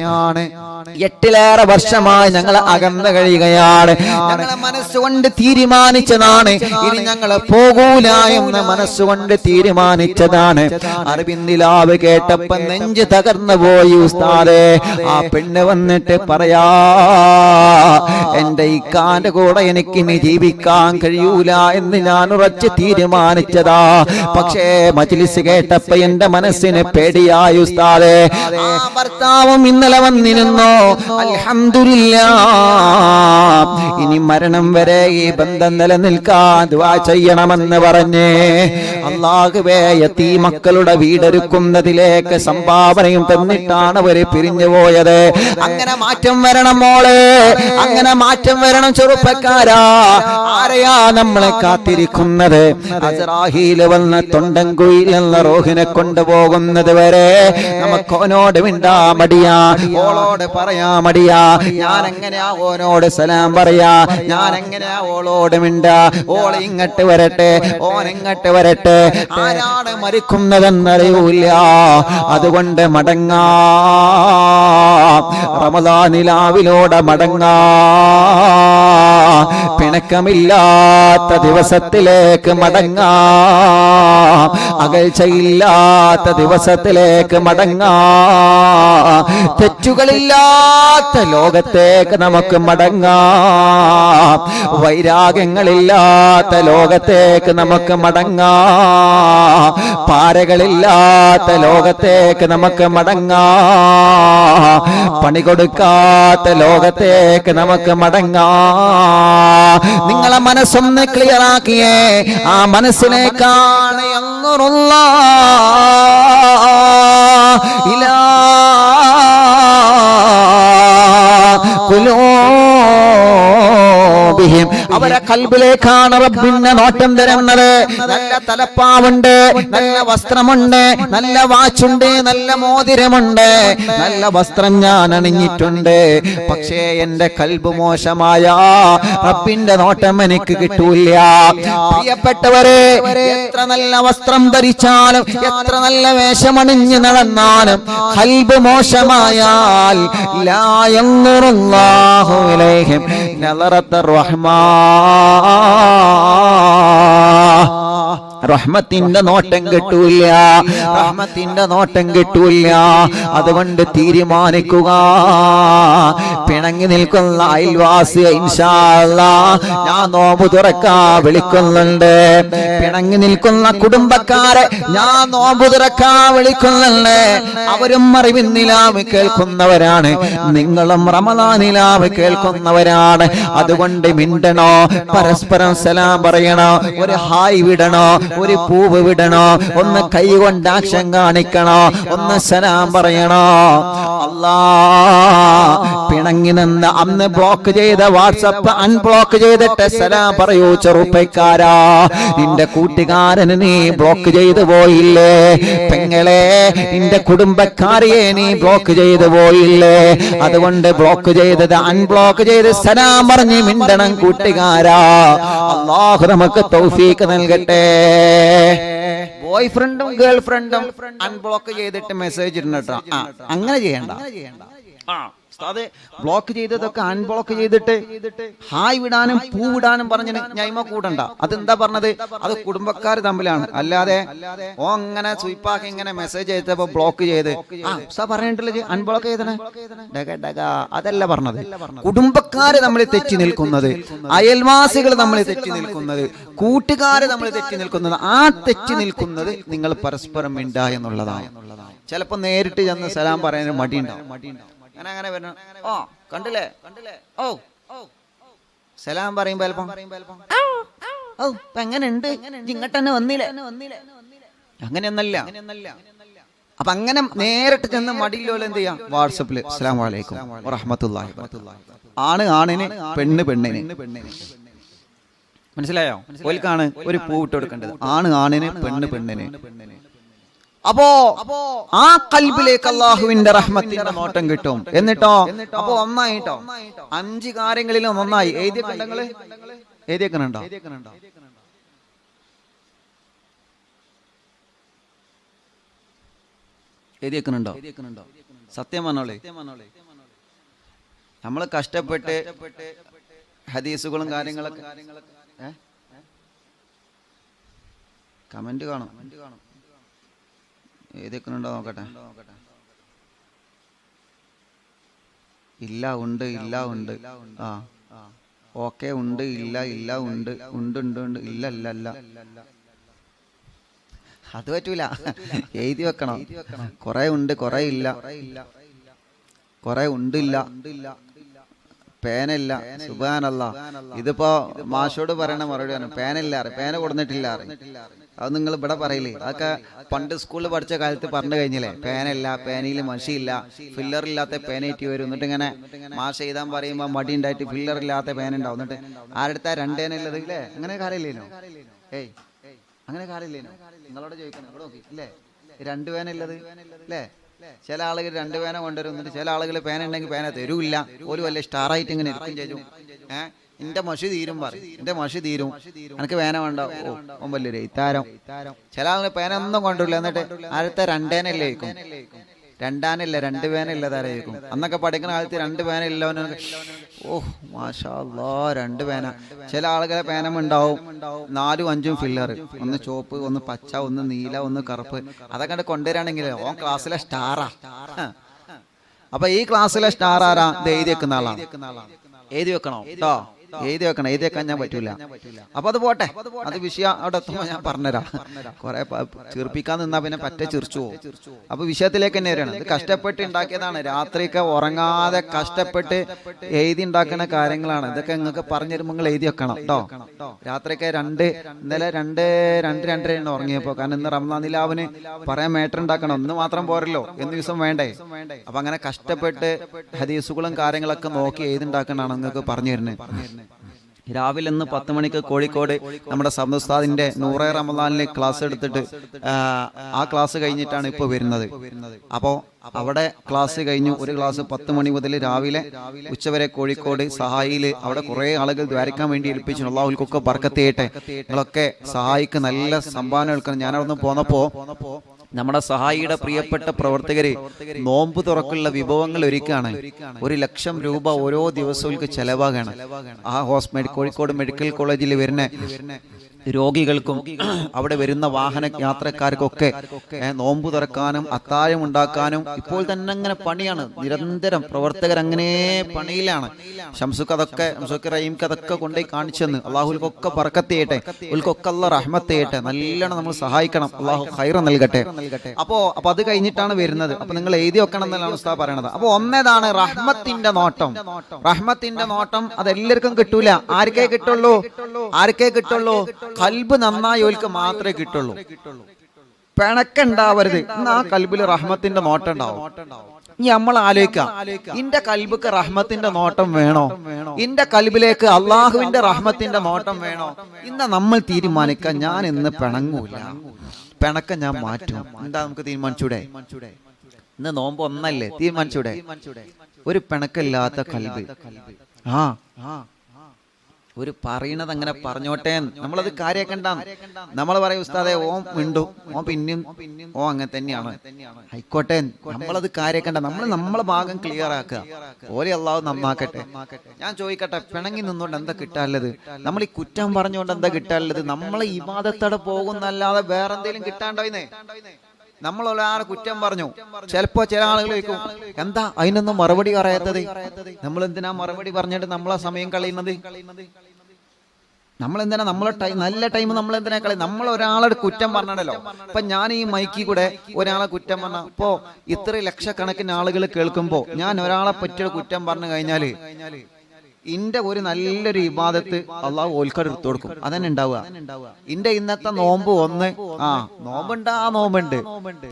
8 വർഷമായി ഞങ്ങൾ അകന്ന് കഴിയുകയാണ്. ഞങ്ങളെ മനസ്സുകൊണ്ട് തീരുമാനിച്ചതാണ് ഇനി ഞങ്ങൾ പോകൂല എന്ന് മനസ്സുകൊണ്ട് തീരുമാനിച്ചതാണ്. അറബിന്ദിലാവ് കേട്ടപ്പോ നെഞ്ച് തകർന്നു പോയി ഉസ്താദേ. ആ പെണ്ണ് വന്നിട്ട് പറയാ, എന്റെ ഇക്കാന്റെ കൂടെ എനിക്ക് ഇനി ജീവിക്കാൻ കഴിയൂല എന്ന് ഞാൻ ഉറച്ച് തീരുമാനിച്ചതാ. പക്ഷേ മജ്‌ലിസ് കേട്ടപ്പോ എന്റെ മനസ്സിന് പേടിയായി ഉസ്താദേ. ആ ഭർത്താവും ഇന്നലെ വന്നിരുന്നു. അൽഹംദുലില്ലാഹ്, ഇനി മരണം വരെ ഈ ബന്ധം നിലനിൽക്കാൻ ദുആ ചെയ്യണമെന്ന് പറഞ്ഞേ. അല്ലാഹുവേ, യതീമക്കളുടെ വീടൊരുക്കുന്നതിലേക്ക് സംഭാവനയും തന്നിട്ടാണ് അവര് പിരിഞ്ഞു പോയത്. അങ്ങനെ മാറ്റം വരണം മോളെ, അങ്ങനെ മാറ്റം വരണം ചെറുപ്പക്കാരാ. ആരെയാ നമ്മളെ കാത്തിരിക്കുന്നത്? അസ്റാഹീൽ വന്ന് തൊണ്ടൻകുഴിയിൽ നിന്ന് റൂഹിനെ കൊണ്ടുപോകുന്നത് വരെ നമുക്ക് ഓനോട് മിണ്ടാ മടിയാ, ഓളോട് പറയാ മടിയാ. ഞാൻ എങ്ങനെയാ ഓനോട് സലാം പറയാ? ഞാൻ എങ്ങനെയാ ഓളോട് മിണ്ടാ? ഓൾ ഇങ്ങോട്ട് വരട്ടെ, ഓൻ ഇങ്ങോട്ട് വരട്ടെ. ആരാണ് മരിക്കുന്നതെന്നറിയൂല. അതുകൊണ്ട് മടങ്ങാ, റമദാനിലാവിലൂടെ മടങ്ങാ. പിണക്കമില്ലാത്ത ദിവസത്തിലേക്ക് മടങ്ങാ, അകൽച്ചയില്ലാത്ത ദിവസത്തിലേക്ക് മടങ്ങാ, തെറ്റുകളില്ലാത്ത ലോകത്തേക്ക് നമുക്ക് മടങ്ങാ, വൈരാഗ്യങ്ങളില്ലാത്ത ലോകത്തേക്ക് നമുക്ക് മടങ്ങാ, പാരകളില്ലാത്ത ലോകത്തേക്ക് നമുക്ക് മടങ്ങാ, പണി കൊടുക്കാത്ത ലോകത്തേക്ക് നമുക്ക് മടങ്ങാ. നിങ്ങളെ മനസ്സൊന്ന് ക്ലിയർ ആക്കിയേ. ആ മനസ്സിലേക്കാണ് ഇലാ അവരെ കൽബിലേക്കാണ് റബ്ബിന്റെ നോട്ടം തരുന്നത്. നല്ല തലപ്പാവുണ്ട്, നല്ല വസ്ത്രമുണ്ട്, നല്ല വാച്ചുണ്ട്, നല്ല മോതിരമുണ്ട്, നല്ല വസ്ത്രം ഞാൻ അണിഞ്ഞിട്ടുണ്ട്. പക്ഷേ എന്റെ കൽബ് മോശമായ റബ്ബിന്റെ നോട്ടം എനിക്ക് കിട്ടൂല. പ്രിയപ്പെട്ടവരെ, എത്ര നല്ല വസ്ത്രം ധരിച്ചാലും എത്ര നല്ല വേഷമണിഞ്ഞ് നടന്നാലും കൽബ് മോശമായാൽ ലാ യൻദുറുല്ലാഹു ഇലൈഹിം നളറത്തുർ റഹ്മാ, റഹ്മത്തിന്റെ നോട്ടം കിട്ടൂല, റഹ്മത്തിന്റെ നോട്ടം കിട്ടൂല. അതുകൊണ്ട് തീരുമാനിക്കുക, പിണങ്ങി നിൽക്കുന്ന അയൽവാസി ഇൻഷാ അല്ലാഹ് ഞാൻ നോമ്പ് തുറക്കാ വിളിക്കുന്നുണ്ട്. പിണങ്ങി നിൽക്കുന്ന കുടുംബക്കാരെ ഞാൻ നോമ്പ് തുറക്കാ വിളിക്കുന്നുണ്ട്. അവരും അറിവിൻ നിലാവ് കേൾക്കുന്നവരാണ്, നിങ്ങളും റമളാൻ നിലാവ് കേൾക്കുന്നവരാണ്. അതുകൊണ്ട് മിണ്ടണോ, പരസ്പരം സലാം പറയണോ, ഒരു ഹായ് വിടണോ, ഒരു പൂവ് വിടണോ, ഒന്ന് കൈ കൊണ്ട് ആക്ഷൻ കാണിക്കണോ, ഒന്ന് സലാം പറയണോ. അല്ലാ, പിണങ്ങി നിന്ന് അന്ന് ബ്ലോക്ക് ചെയ്ത വാട്സപ്പ് അൺബ്ലോക്ക് ചെയ്തിട്ട് സലാം പറയൂ ചെറുപ്പക്കാരാ. നിന്റെ കൂട്ടുകാരന് നീ ബ്ലോക്ക് ചെയ്തു പോയില്ലേ? പെങ്ങളെ, നിന്റെ കുടുംബക്കാരിയെ നീ ബ്ലോക്ക് ചെയ്തു പോയില്ലേ? അതുകൊണ്ട് ബ്ലോക്ക് ചെയ്തത് അൺബ്ലോക്ക് ചെയ്ത് സലാം പറഞ്ഞ് മിണ്ടണം കൂട്ടുകാരാ. അല്ലാഹു നമുക്ക് തൗഫീഖ് നൽകട്ടെ. ബോയ് ഫ്രണ്ടും ഗേൾ ഫ്രണ്ടും അൺബ്ലോക്ക് ചെയ്തിട്ട് മെസ്സേജ് ഇടണട്ടോ. അങ്ങനെ ചെയ്യണ്ട. ബ്ലോക്ക് ചെയ്തതൊക്കെ അൺബ്ലോക്ക് ചെയ്തിട്ട് ഹായ് വിടാനും പൂ വിടാനും പറഞ്ഞ് ഞൈമ കൂടണ്ട. അതെന്താ പറഞ്ഞത്? അത് കുടുംബക്കാർ തമ്മിലാണ്. അല്ലാതെ ഓ അങ്ങനെ സ്വീപ്പാക്കി ഇങ്ങനെ മെസ്സേജ് ചെയ്തപ്പോ ബ്ലോക്ക് ചെയ്ത് പറഞ്ഞിട്ടില്ല അൺബ്ലോക്ക് ചെയ്തേ, അതല്ല പറഞ്ഞത്. കുടുംബക്കാര് തമ്മിൽ തെറ്റി നിൽക്കുന്നത്, അയൽവാസികൾ തമ്മിൽ തെറ്റി നിൽക്കുന്നത്, കൂട്ടുകാര് തമ്മിൽ തെറ്റി നിൽക്കുന്നത്, ആ തെറ്റി നിൽക്കുന്നത് നിങ്ങൾ പരസ്പരം മിണ്ടാ എന്നുള്ളതാണ്. ചിലപ്പോ നേരിട്ട് ചെന്ന് സലാം പറയാൻ മടിയുണ്ടാവും. അങ്ങനെ വരണം. ഓ കണ്ടില്ലേ, ഓ സലാം പറയുമ്പോ ഓ എങ്ങനെയുണ്ട്, ഇങ്ങോട്ട് തന്നെ വന്നില്ലേ, അങ്ങനെയൊന്നല്ല. അപ്പൊ അങ്ങനെ നേരിട്ട് ചെന്ന് മടിയില്ലോലെ എന്ത് ചെയ്യാം, വാട്സപ്പില് അസ്സലാമു അലൈക്കും വറഹ്മത്തുള്ളാഹി. ആണ് ആണിന്, പെണ്ണ് പെണ്ണിന്. മനസ്സിലായോ? ഓൽക്കാണ് ഒരു പൂ ഇട്ട് കൊടുക്കേണ്ടത്. ആണ് ആണിന്, പെണ്ണ് പെണ്ണിന്. അപ്പോ ആ കൽബിലേക്ക് അല്ലാഹുവിന്റെ റഹ്മത്തിന്റെ നോട്ടം കിട്ടും. എന്നിട്ടോ അപ്പൊ ഒന്നായിട്ടോ 5 കാര്യങ്ങളിലും ഒന്നായി. എഴുതിയൊക്കെണ്ടോ? എഴുതിയൊക്കെണ്ടോ? എഴുതിയൊക്കെണ്ടോ? സത്യം പറഞ്ഞോളെ, നമ്മള് കഷ്ടപ്പെട്ട് ഹദീസുകളും കാര്യങ്ങളൊക്കെ കമന്റ് കാണും. ഏതൊക്കെയുണ്ടോ നോക്കട്ടെ. ഇല്ല, ഉണ്ട്, ഇല്ല, ഉണ്ട്. ആ ഓക്കെ, ഉണ്ട്, ഇല്ല, ഇല്ല, ഉണ്ട്, ഉണ്ട്, ഉണ്ട്, ഉണ്ട്, ഇല്ല, ഇല്ല, ഇല്ല. അത് പറ്റൂല, എഴുതി വെക്കണം. കുറെ ഉണ്ട്, കുറെ ഇല്ല, കുറെ ഉണ്ടില്ല, പേനല്ല. സുബ്ഹാനല്ലാഹ്. ഇതിപ്പോ മാഷോട് പറയണ മറുപടിയാണ്, പേനല്ല, പേന കൊടുത്തിട്ടില്ല. അത് നിങ്ങൾ ഇവിടെ പറയില്ലേ? അതൊക്കെ പണ്ട് സ്കൂളിൽ പഠിച്ച കാലത്ത് പറഞ്ഞു കഴിഞ്ഞില്ലേ? പേനല്ല, പേനയിൽ മഷിയില്ല, ഫില്ലറില്ലാത്ത പേനയിട്ട് വരും. എന്നിട്ട് ഇങ്ങനെ മാഷ് എഴുതാൻ പറയുമ്പോൾ മടി ഉണ്ടായിട്ട് ഫില്ലറില്ലാത്ത പേന ഉണ്ടാവും. എന്നിട്ട് ആരെടുത്താ 2 പേനുള്ളത് ഇല്ലേ? അങ്ങനെ കാര്യമില്ലേനോ? ഏയ് അങ്ങനെ കാര്യമില്ലേനോ? നിങ്ങളോട് ചോദിക്കണം. ഇവിടെ നോക്കി ഇല്ലേ 2 പേനുള്ളത് അല്ലേ? ചില ആളുകൾ 2 പേന കൊണ്ടുവരും. എന്നിട്ട് ചില ആളുകൾ പേന ഉണ്ടെങ്കിൽ പേന തരൂല്ല. ഒരു വല്ല സ്റ്റാറായിട്ട് ഇങ്ങനെ ഇരിക്കും ചെയ്യും. എന്റെ മഷി തീരും പറയും, എന്റെ മഷി തീരും, എനിക്ക് പേന വേണ്ട. ഓ വലിയൊരു ഇത്താരം. ചില ആളുകൾ പേന ഒന്നും കൊണ്ടുവരില്ല. എന്നിട്ട് ആദ്യത്തെ 2 പേനല്ലേ ആയിരിക്കും, 2 ആനല്ല 2 പേനല്ല താരായിരിക്കും. അന്നൊക്കെ പഠിക്കുന്ന കാലത്ത് 2 പേന ഇല്ലവന് ഓ മാഷാ അല്ലാഹ് 2 പേന. ചില ആളുകളെ പേനം ഉണ്ടാവും 4ഉം 5ഉം ഫില്ലർ, ഒന്ന് ചുവപ്പ്, ഒന്ന് പച്ച, ഒന്ന് നീല, ഒന്ന് കറുപ്പ്. അതൊക്കെ കൊണ്ടുവരാണെങ്കിൽ ഓൻ ക്ലാസ്സിലെ സ്റ്റാറാ. അപ്പൊ ഈ ക്ലാസ്സിലെ സ്റ്റാർ ആരാ? എഴുതി വെക്കുന്ന ആളാണ്. എഴുതി വെക്കണോ കേട്ടോ? എഴുതി വെക്കണം. എഴുതി വെക്കാൻ ഞാൻ പറ്റൂല. അപ്പൊ അത് പോട്ടെ, അത് വിഷയം അവിടെ എത്തുമ്പോ ഞാൻ പറഞ്ഞുതരാം. കുറെ ചീർപ്പിക്കാൻ നിന്നാ പിന്നെ പറ്റ ചിരിച്ചു പോകും. അപ്പൊ വിഷയത്തിലേക്ക് തന്നെ വരികയാണ്. ഇത് കഷ്ടപ്പെട്ട് ഉണ്ടാക്കിയതാണ്. രാത്രിയൊക്കെ ഉറങ്ങാതെ കഷ്ടപ്പെട്ട് എഴുതി ഉണ്ടാക്കുന്ന കാര്യങ്ങളാണ്. ഇതൊക്കെ നിങ്ങൾക്ക് പറഞ്ഞു തരുമ്പോൾ നിങ്ങൾ എഴുതി വെക്കണം കേട്ടോ. രാത്രിയൊക്കെ ഇന്നലെ 2-2:30 ഉറങ്ങിയപ്പോ. കാരണം ഇന്ന് റമദാൻ നിലാവിന് പറയാൻ മേട്ടർ ഉണ്ടാക്കണം. ഒന്ന് മാത്രം പോരല്ലോ, എന്ന് ദിവസം വേണ്ടേ? അപ്പൊ അങ്ങനെ കഷ്ടപ്പെട്ട് ഹദീസുകളും കാര്യങ്ങളൊക്കെ നോക്കി എഴുതി ഉണ്ടാക്കണതാണ് നിങ്ങൾക്ക് പറഞ്ഞു തരുന്നത്. രാവിലെ ഇന്ന് 10 മണിക്ക് കോഴിക്കോട് നമ്മുടെ സബ്ദുസ്താദിന്റെ നൂറെ റമദാനിലെ ക്ലാസ് എടുത്തിട്ട് ആ ക്ലാസ് കഴിഞ്ഞിട്ടാണ് ഇപ്പോൾ വരുന്നത്. അപ്പോൾ അവിടെ ക്ലാസ് കഴിഞ്ഞു. ഒരു ക്ലാസ് 10 മണി മുതൽ രാവിലെ ഉച്ചവരെ കോഴിക്കോട് സഹായിയിൽ അവിടെ കുറേ ആളുകൾ ദ്വാരിക്കാൻ വേണ്ടി ഏൽപ്പിച്ചു. അള്ളാഹുൽക്കൊക്കെ ബർക്കത്ത് ചെയ്യട്ടെ. നിങ്ങളൊക്കെ സഹായിക്ക് നല്ല സംഭാവന എടുക്കണം. ഞാൻ അവിടെ നിന്ന് പോന്നപ്പോൾ നമ്മുടെ സഹായിയുടെ പ്രിയപ്പെട്ട പ്രവർത്തകര് നോമ്പ് തുറക്കുള്ള വിഭവങ്ങൾ ഒരുക്കാണ്. 1,00,000 രൂപ ഓരോ ദിവസവും ചെലവാകാണ്. ആ കോഴിക്കോട് മെഡിക്കൽ കോളേജിൽ വരുന്ന രോഗികൾക്കും അവിടെ വരുന്ന വാഹന യാത്രക്കാർക്കൊക്കെ നോമ്പ് തുറക്കാനും അത്താഴം ഉണ്ടാക്കാനും ഇപ്പോൾ തന്നെ അങ്ങനെ പണിയാണ്. നിരന്തരം പ്രവർത്തകർ അങ്ങനെ പണിയിലാണ്. ഷംസുക്ക് റഹീംക്ക് അതൊക്കെ കൊണ്ടുപോയി കാണിച്ചെന്ന്. അള്ളാഹുൽക്കൊക്കെ ബർക്കത്ത് ചെയ്യട്ടെ, ഉൽക്കൊക്കെ അല്ലാഹ് റഹ്മത്ത് ചെയ്യട്ടെ. നല്ലോണം നമ്മൾ സഹായിക്കണം. അള്ളാഹു ഖൈർ നൽകട്ടെ. അപ്പൊ അത് കഴിഞ്ഞിട്ടാണ് വരുന്നത്. അപ്പൊ നിങ്ങൾ എഴുതി വെക്കണം എന്നല്ല ഉസ്താദ് പറയണത്. അപ്പൊ ഒന്നേതാണ് റഹ്മത്തിന്റെ നോട്ടം. റഹ്മത്തിന്റെ നോട്ടം അതെല്ലാവർക്കും കിട്ടൂല. ആർക്കേ കിട്ടുള്ളൂ? കൽബ് നന്നായോൽക്ക് മാത്രമേ കിട്ടുള്ളൂ. പിണക്കുണ്ടാവരുത്. എന്നാ കൽബിൽ റഹ്മത്തിന്റെ നോട്ടം ഉണ്ടാവും. ഇനി നമ്മൾ ആലോചിക്കാം, ഇന്റെ കൽബിക്ക് റഹ്മത്തിന്റെ നോട്ടം വേണോ? ഇന്റെ കൽബിലേക്ക് അള്ളാഹുവിന്റെ റഹ്മത്തിന്റെ നോട്ടം വേണോ? ഇന്ന് നമ്മൾ തീരുമാനിക്കാം, ഞാൻ ഇന്ന് പിണങ്ങൂല, പിണക്കം ഞാൻ മാറ്റും. എന്താ നമുക്ക് തീരുമാനിച്ചൂടെ? ഇന്ന് നോമ്പ് ഒന്നല്ലേ, തീരുമാനിച്ചൂടെ? ഒരു പിണക്കില്ലാത്ത കൽബ്. ഒരു പറയണത് അങ്ങനെ പറഞ്ഞോട്ടെ, നമ്മളത് കാര്യാക്കണ്ട. നമ്മൾ പറയും ഉസ്താദെ ഓം മിണ്ടും, ഓൻ പിന്നെയും അങ്ങനെ തന്നെയാണ്, ആയിക്കോട്ടെ. നമ്മളത് കാര്യാക്കണ്ട. നമ്മളെ ഭാഗം ക്ലിയർ ആക്കുക. ഓലെ അള്ളാഹു നന്നാക്കട്ടെ. ഞാൻ ചോദിക്കട്ടെ, പിണങ്ങി നിന്നുകൊണ്ട് എന്താ കിട്ടാനുള്ളത്? നമ്മൾ ഈ കുറ്റം പറഞ്ഞുകൊണ്ട് എന്താ കിട്ടാനുള്ളത്? നമ്മളെ ഇബാദത്തോടെ പോകുന്നല്ലാതെ വേറെ എന്തെങ്കിലും കിട്ടാണ്ടോയിന്നേ? നമ്മൾ ഒരാളെ കുറ്റം പറഞ്ഞു, ചിലപ്പോ ചില ആളുകൾ ചോദിക്കും, എന്താ അതിനൊന്നും മറുപടി പറയാത്തത്? നമ്മൾ എന്തിനാ മറുപടി പറഞ്ഞിട്ട് നമ്മളെ സമയം കളയുന്നത്? നമ്മളെന്തിനാ നല്ല ടൈം നമ്മൾ എന്തിനാ കളയും? നമ്മൾ ഒരാളെ കുറ്റം പറഞ്ഞല്ലോ. ഇപ്പൊ ഞാൻ ഈ മൈക്കിൽ കൂടെ ഒരാളെ കുറ്റം പറഞ്ഞ ഇപ്പോ ഇത്ര ലക്ഷക്കണക്കിന് ആളുകൾ കേൾക്കുമ്പോ ഞാൻ ഒരാളെ പറ്റിയ കുറ്റം പറഞ്ഞു കഴിഞ്ഞാല് ഇന്റെ ഒരു നല്ലൊരു ഇബാദത്ത് അള്ളാഹു ഓൽക്കട് എടുത്തു കൊടുക്കും. അതന്നെ ഉണ്ടാവുക. ഇന്റെ ഇന്നത്തെ നോമ്പ് നോമ്പുണ്ട്.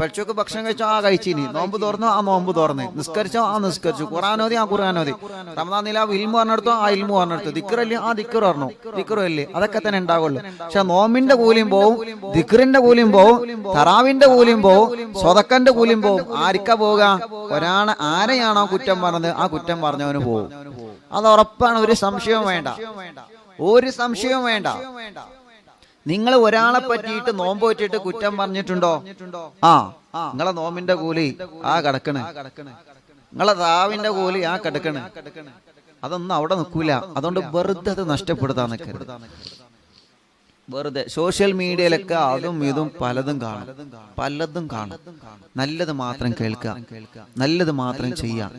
പക്ഷൊക്കെ ഭക്ഷണം കഴിച്ചോ, കഴിച്ചിനി. നോമ്പ് തുറന്നോ, നോമ്പ് തുറന്ന്. നിസ്കരിച്ചോ, നിസ്കരിച്ചു. ഖുർആനോദി, ഖുർആനോദി. റമദാൻ നിലാവ് ഇൽമു പറഞ്ഞെടുത്തോ, ഇൽമു പറഞ്ഞെടുത്തു. ദിക്റല്ലേ, ദിക്ർ പറഞ്ഞു. ദിക്റല്ലേ, അതൊക്കെ തന്നെ ഉണ്ടാവുള്ളൂ. പക്ഷെ നോമ്പിന്റെ കൂലിയും പോവും, ദിക്റിന്റെ കൂലിയും പോവും, തറാവിന്റെ കൂലിയും പോവും, സ്വതക്കന്റെ കൂലിയും പോവും. ആർക്കാ പോവുക? ആരെയാണോ കുറ്റം പറഞ്ഞത് ആ കുറ്റം പറഞ്ഞവന് പോവും. അത് ഉറപ്പാണ്. ഒരു സംശയവും വേണ്ട. നിങ്ങൾ ഒരാളെ പറ്റിയിട്ട് നോമ്പ് വെച്ചിട്ട് കുറ്റം പറഞ്ഞിട്ടുണ്ടോ? നിങ്ങളെ നോമ്പിന്റെ കൂലി കിടക്കണ്, നിങ്ങളെ താവിന്റെ കൂലി കിടക്കണ്. അതൊന്നും അവിടെ നിൽക്കൂല. അതുകൊണ്ട് വെറുതെ അത് നഷ്ടപ്പെടുത്താൻ നിൽക്കരുത്. വെറുതെ സോഷ്യൽ മീഡിയയിലൊക്കെ അതും ഇതും പലതും കാണും. നല്ലത് മാത്രം കേൾക്കുക, നല്ലത് മാത്രം ചെയ്യാം,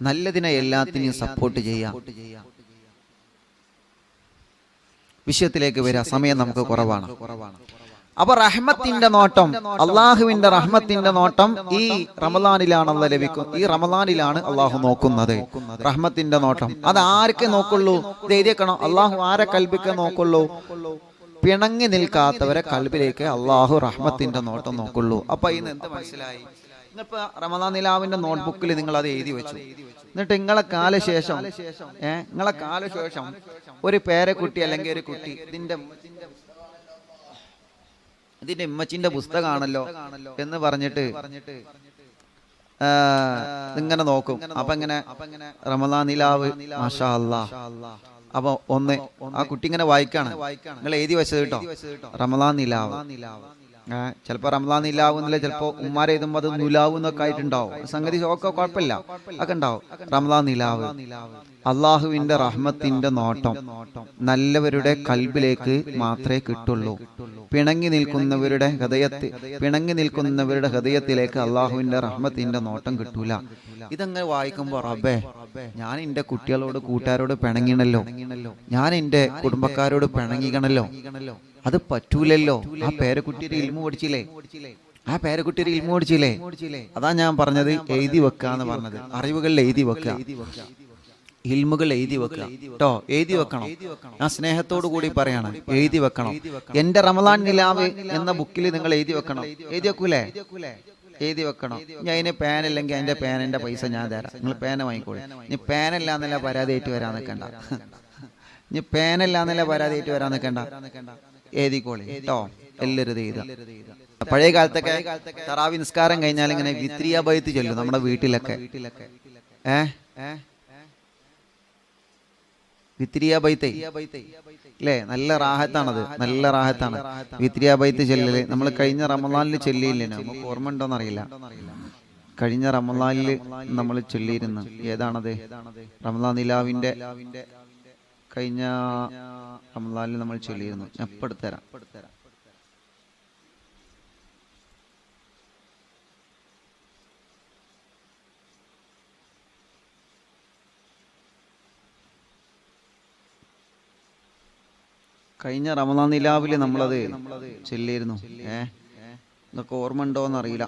നല്ലതിനെ എല്ലാത്തിനെയും സപ്പോർട്ട് ചെയ്യാം. വിഷയത്തിലേക്ക് വരാം, സമയം നമുക്ക് കുറവാണ്. അപ്പൊ റഹ്മത്തിന്റെ നോട്ടം, അള്ളാഹുവിന്റെ റഹ്മത്തിന്റെ നോട്ടം ഈ റമദാനിലാണല്ലോ ലഭിക്കും. ഈ റമദാനിലാണ് അള്ളാഹു നോക്കുന്നത് റഹ്മത്തിന്റെ നോട്ടം. അത് ആർക്കേ നോക്കുള്ളൂ? എഴുതിയേക്കണം. അള്ളാഹു ആരെ കൽബിക്കെ നോക്കുള്ളൂ? പിണങ്ങി നിൽക്കാത്തവരെ കൽബിലേക്ക് അള്ളാഹു റഹ്മത്തിന്റെ നോട്ടം നോക്കുള്ളൂ. അപ്പൊ ഇന്ന് എന്ത് മനസ്സിലായി? ഇന്നിപ്പോ റമദാൻ നിലാവിന്റെ നോട്ട്ബുക്കിൽ നിങ്ങൾ അത് എഴുതി വെച്ചു. എന്നിട്ട് നിങ്ങളെ കാലശേഷം ഒരു പേരക്കുട്ടി അല്ലെങ്കിൽ ഒരു കുട്ടി ഇതിന്റെ ഉമ്മച്ചിന്റെ പുസ്തകമാണല്ലോ എന്ന് പറഞ്ഞിട്ട് ഇങ്ങനെ നോക്കും. അപ്പൊ ഇങ്ങനെ റമദാൻ നിലാവ് മാഷാ അല്ലാഹ്. അപ്പൊ ആ കുട്ടി ഇങ്ങനെ വായിക്കാണ്. നിങ്ങൾ എഴുതി വെച്ചത് കേട്ടോ, റമദാൻ നിലാവ്. ചിലപ്പോ റമദാൻ നിലാവുന്നില്ല, ചിലപ്പോ ഉമ്മാരെ എഴുതുമ്പോ അത് നുലാവ് എന്നൊക്കെ ആയിട്ടുണ്ടാവും. സംഗതി ഒക്കെ കുഴപ്പമില്ല, ഒക്കെ ഉണ്ടാവും. റമദാൻ നിലാവ്, അള്ളാഹുവിന്റെ റഹ്മത്തിന്റെ നോട്ടം നല്ലവരുടെ കൽബിലേക്ക് മാത്രമേ കിട്ടുള്ളൂ. പിണങ്ങി നിൽക്കുന്നവരുടെ ഹൃദയത്തിലേക്ക് അള്ളാഹുവിന്റെ റഹ്മത്തിന്റെ നോട്ടം കിട്ടൂല. ഇതങ്ങനെ വായിക്കുമ്പോ റബ്ബേ, ഞാൻ എന്റെ കുട്ടികളോട് കൂട്ടുകാരോട് പിണങ്ങിണല്ലോ, ഞാൻ എന്റെ കുടുംബക്കാരോട് പിണങ്ങിക്കണല്ലോ, അത് പറ്റൂലല്ലോ. ആ പേരക്കുട്ടിയുടെ ഇൽമു പഠിച്ചില്ലേ? അതാ ഞാൻ പറഞ്ഞത് എഴുതി വെക്കാന്ന് പറഞ്ഞത്. അറിവുകളിൽ എഴുതി വെക്കുക, ഇൽമുകൾ എഴുതി വെക്കുക കേട്ടോ. എഴുതി വെക്കണം. ഞാൻ സ്നേഹത്തോടു കൂടി പറയാണ്, എഴുതി വെക്കണം. എന്റെ റമദാൻ നിലാവ് എന്ന ബുക്കിൽ നിങ്ങൾ എഴുതി വെക്കണം. എഴുതി വെക്കൂലേ? എഴുതി വെക്കണം. ഞാൻ അതിന് പേനല്ലെങ്കിൽ അതിന്റെ പേനന്റെ പൈസ ഞാൻ തരാം, നിങ്ങൾ പേന വാങ്ങിക്കോളൂ. ഇനി പേനല്ല എന്നല്ല പരാതി ആയിട്ട് വരാൻ നിൽക്കണ്ട ഇനി പേനല്ലാന്നല്ലേ പരാതിയായിട്ട് വരാൻ നിൽക്കണ്ട, എഴുതിക്കോളി കേട്ടോ, എല്ലാവരും എഴുതാ. പഴയ കാലത്തൊക്കെ തറാവി നിസ്കാരം കഴിഞ്ഞാൽ ഇങ്ങനെ വിത്രിയ ബൈത്ത് ചൊല്ലും നമ്മുടെ വീട്ടിലൊക്കെ. വിത്രിയ ബൈത്ത് അല്ലേ, നല്ല റാഹത്താണത്, നല്ല റാഹത്താണ് വിത്രിയ ബൈത്ത് ചെല്ലല്. നമ്മൾ കഴിഞ്ഞ റമളാനിൽ ചൊല്ലിയില്ലേ, നമുക്ക് ഓർമ്മ ഉണ്ടോന്ന് അറിയില്ല. കഴിഞ്ഞ റമളാനിൽ നമ്മൾ ചൊല്ലിയിരുന്നു. ഏതാണത്? റമളാൻ നിലാവിന്റെ കഴിഞ്ഞ റമളാനിൽ നമ്മൾ ചൊല്ലിയിരുന്നു. ഞാൻ ഇപ്പൊ എടുത്തരാം. കഴിഞ്ഞ റമളാൻ നിലാവില് നമ്മളത് ചൊല്ലിയിരുന്നു. നിങ്ങൾക്ക് ഓർമ്മ ഉണ്ടോന്ന് അറിയില്ല.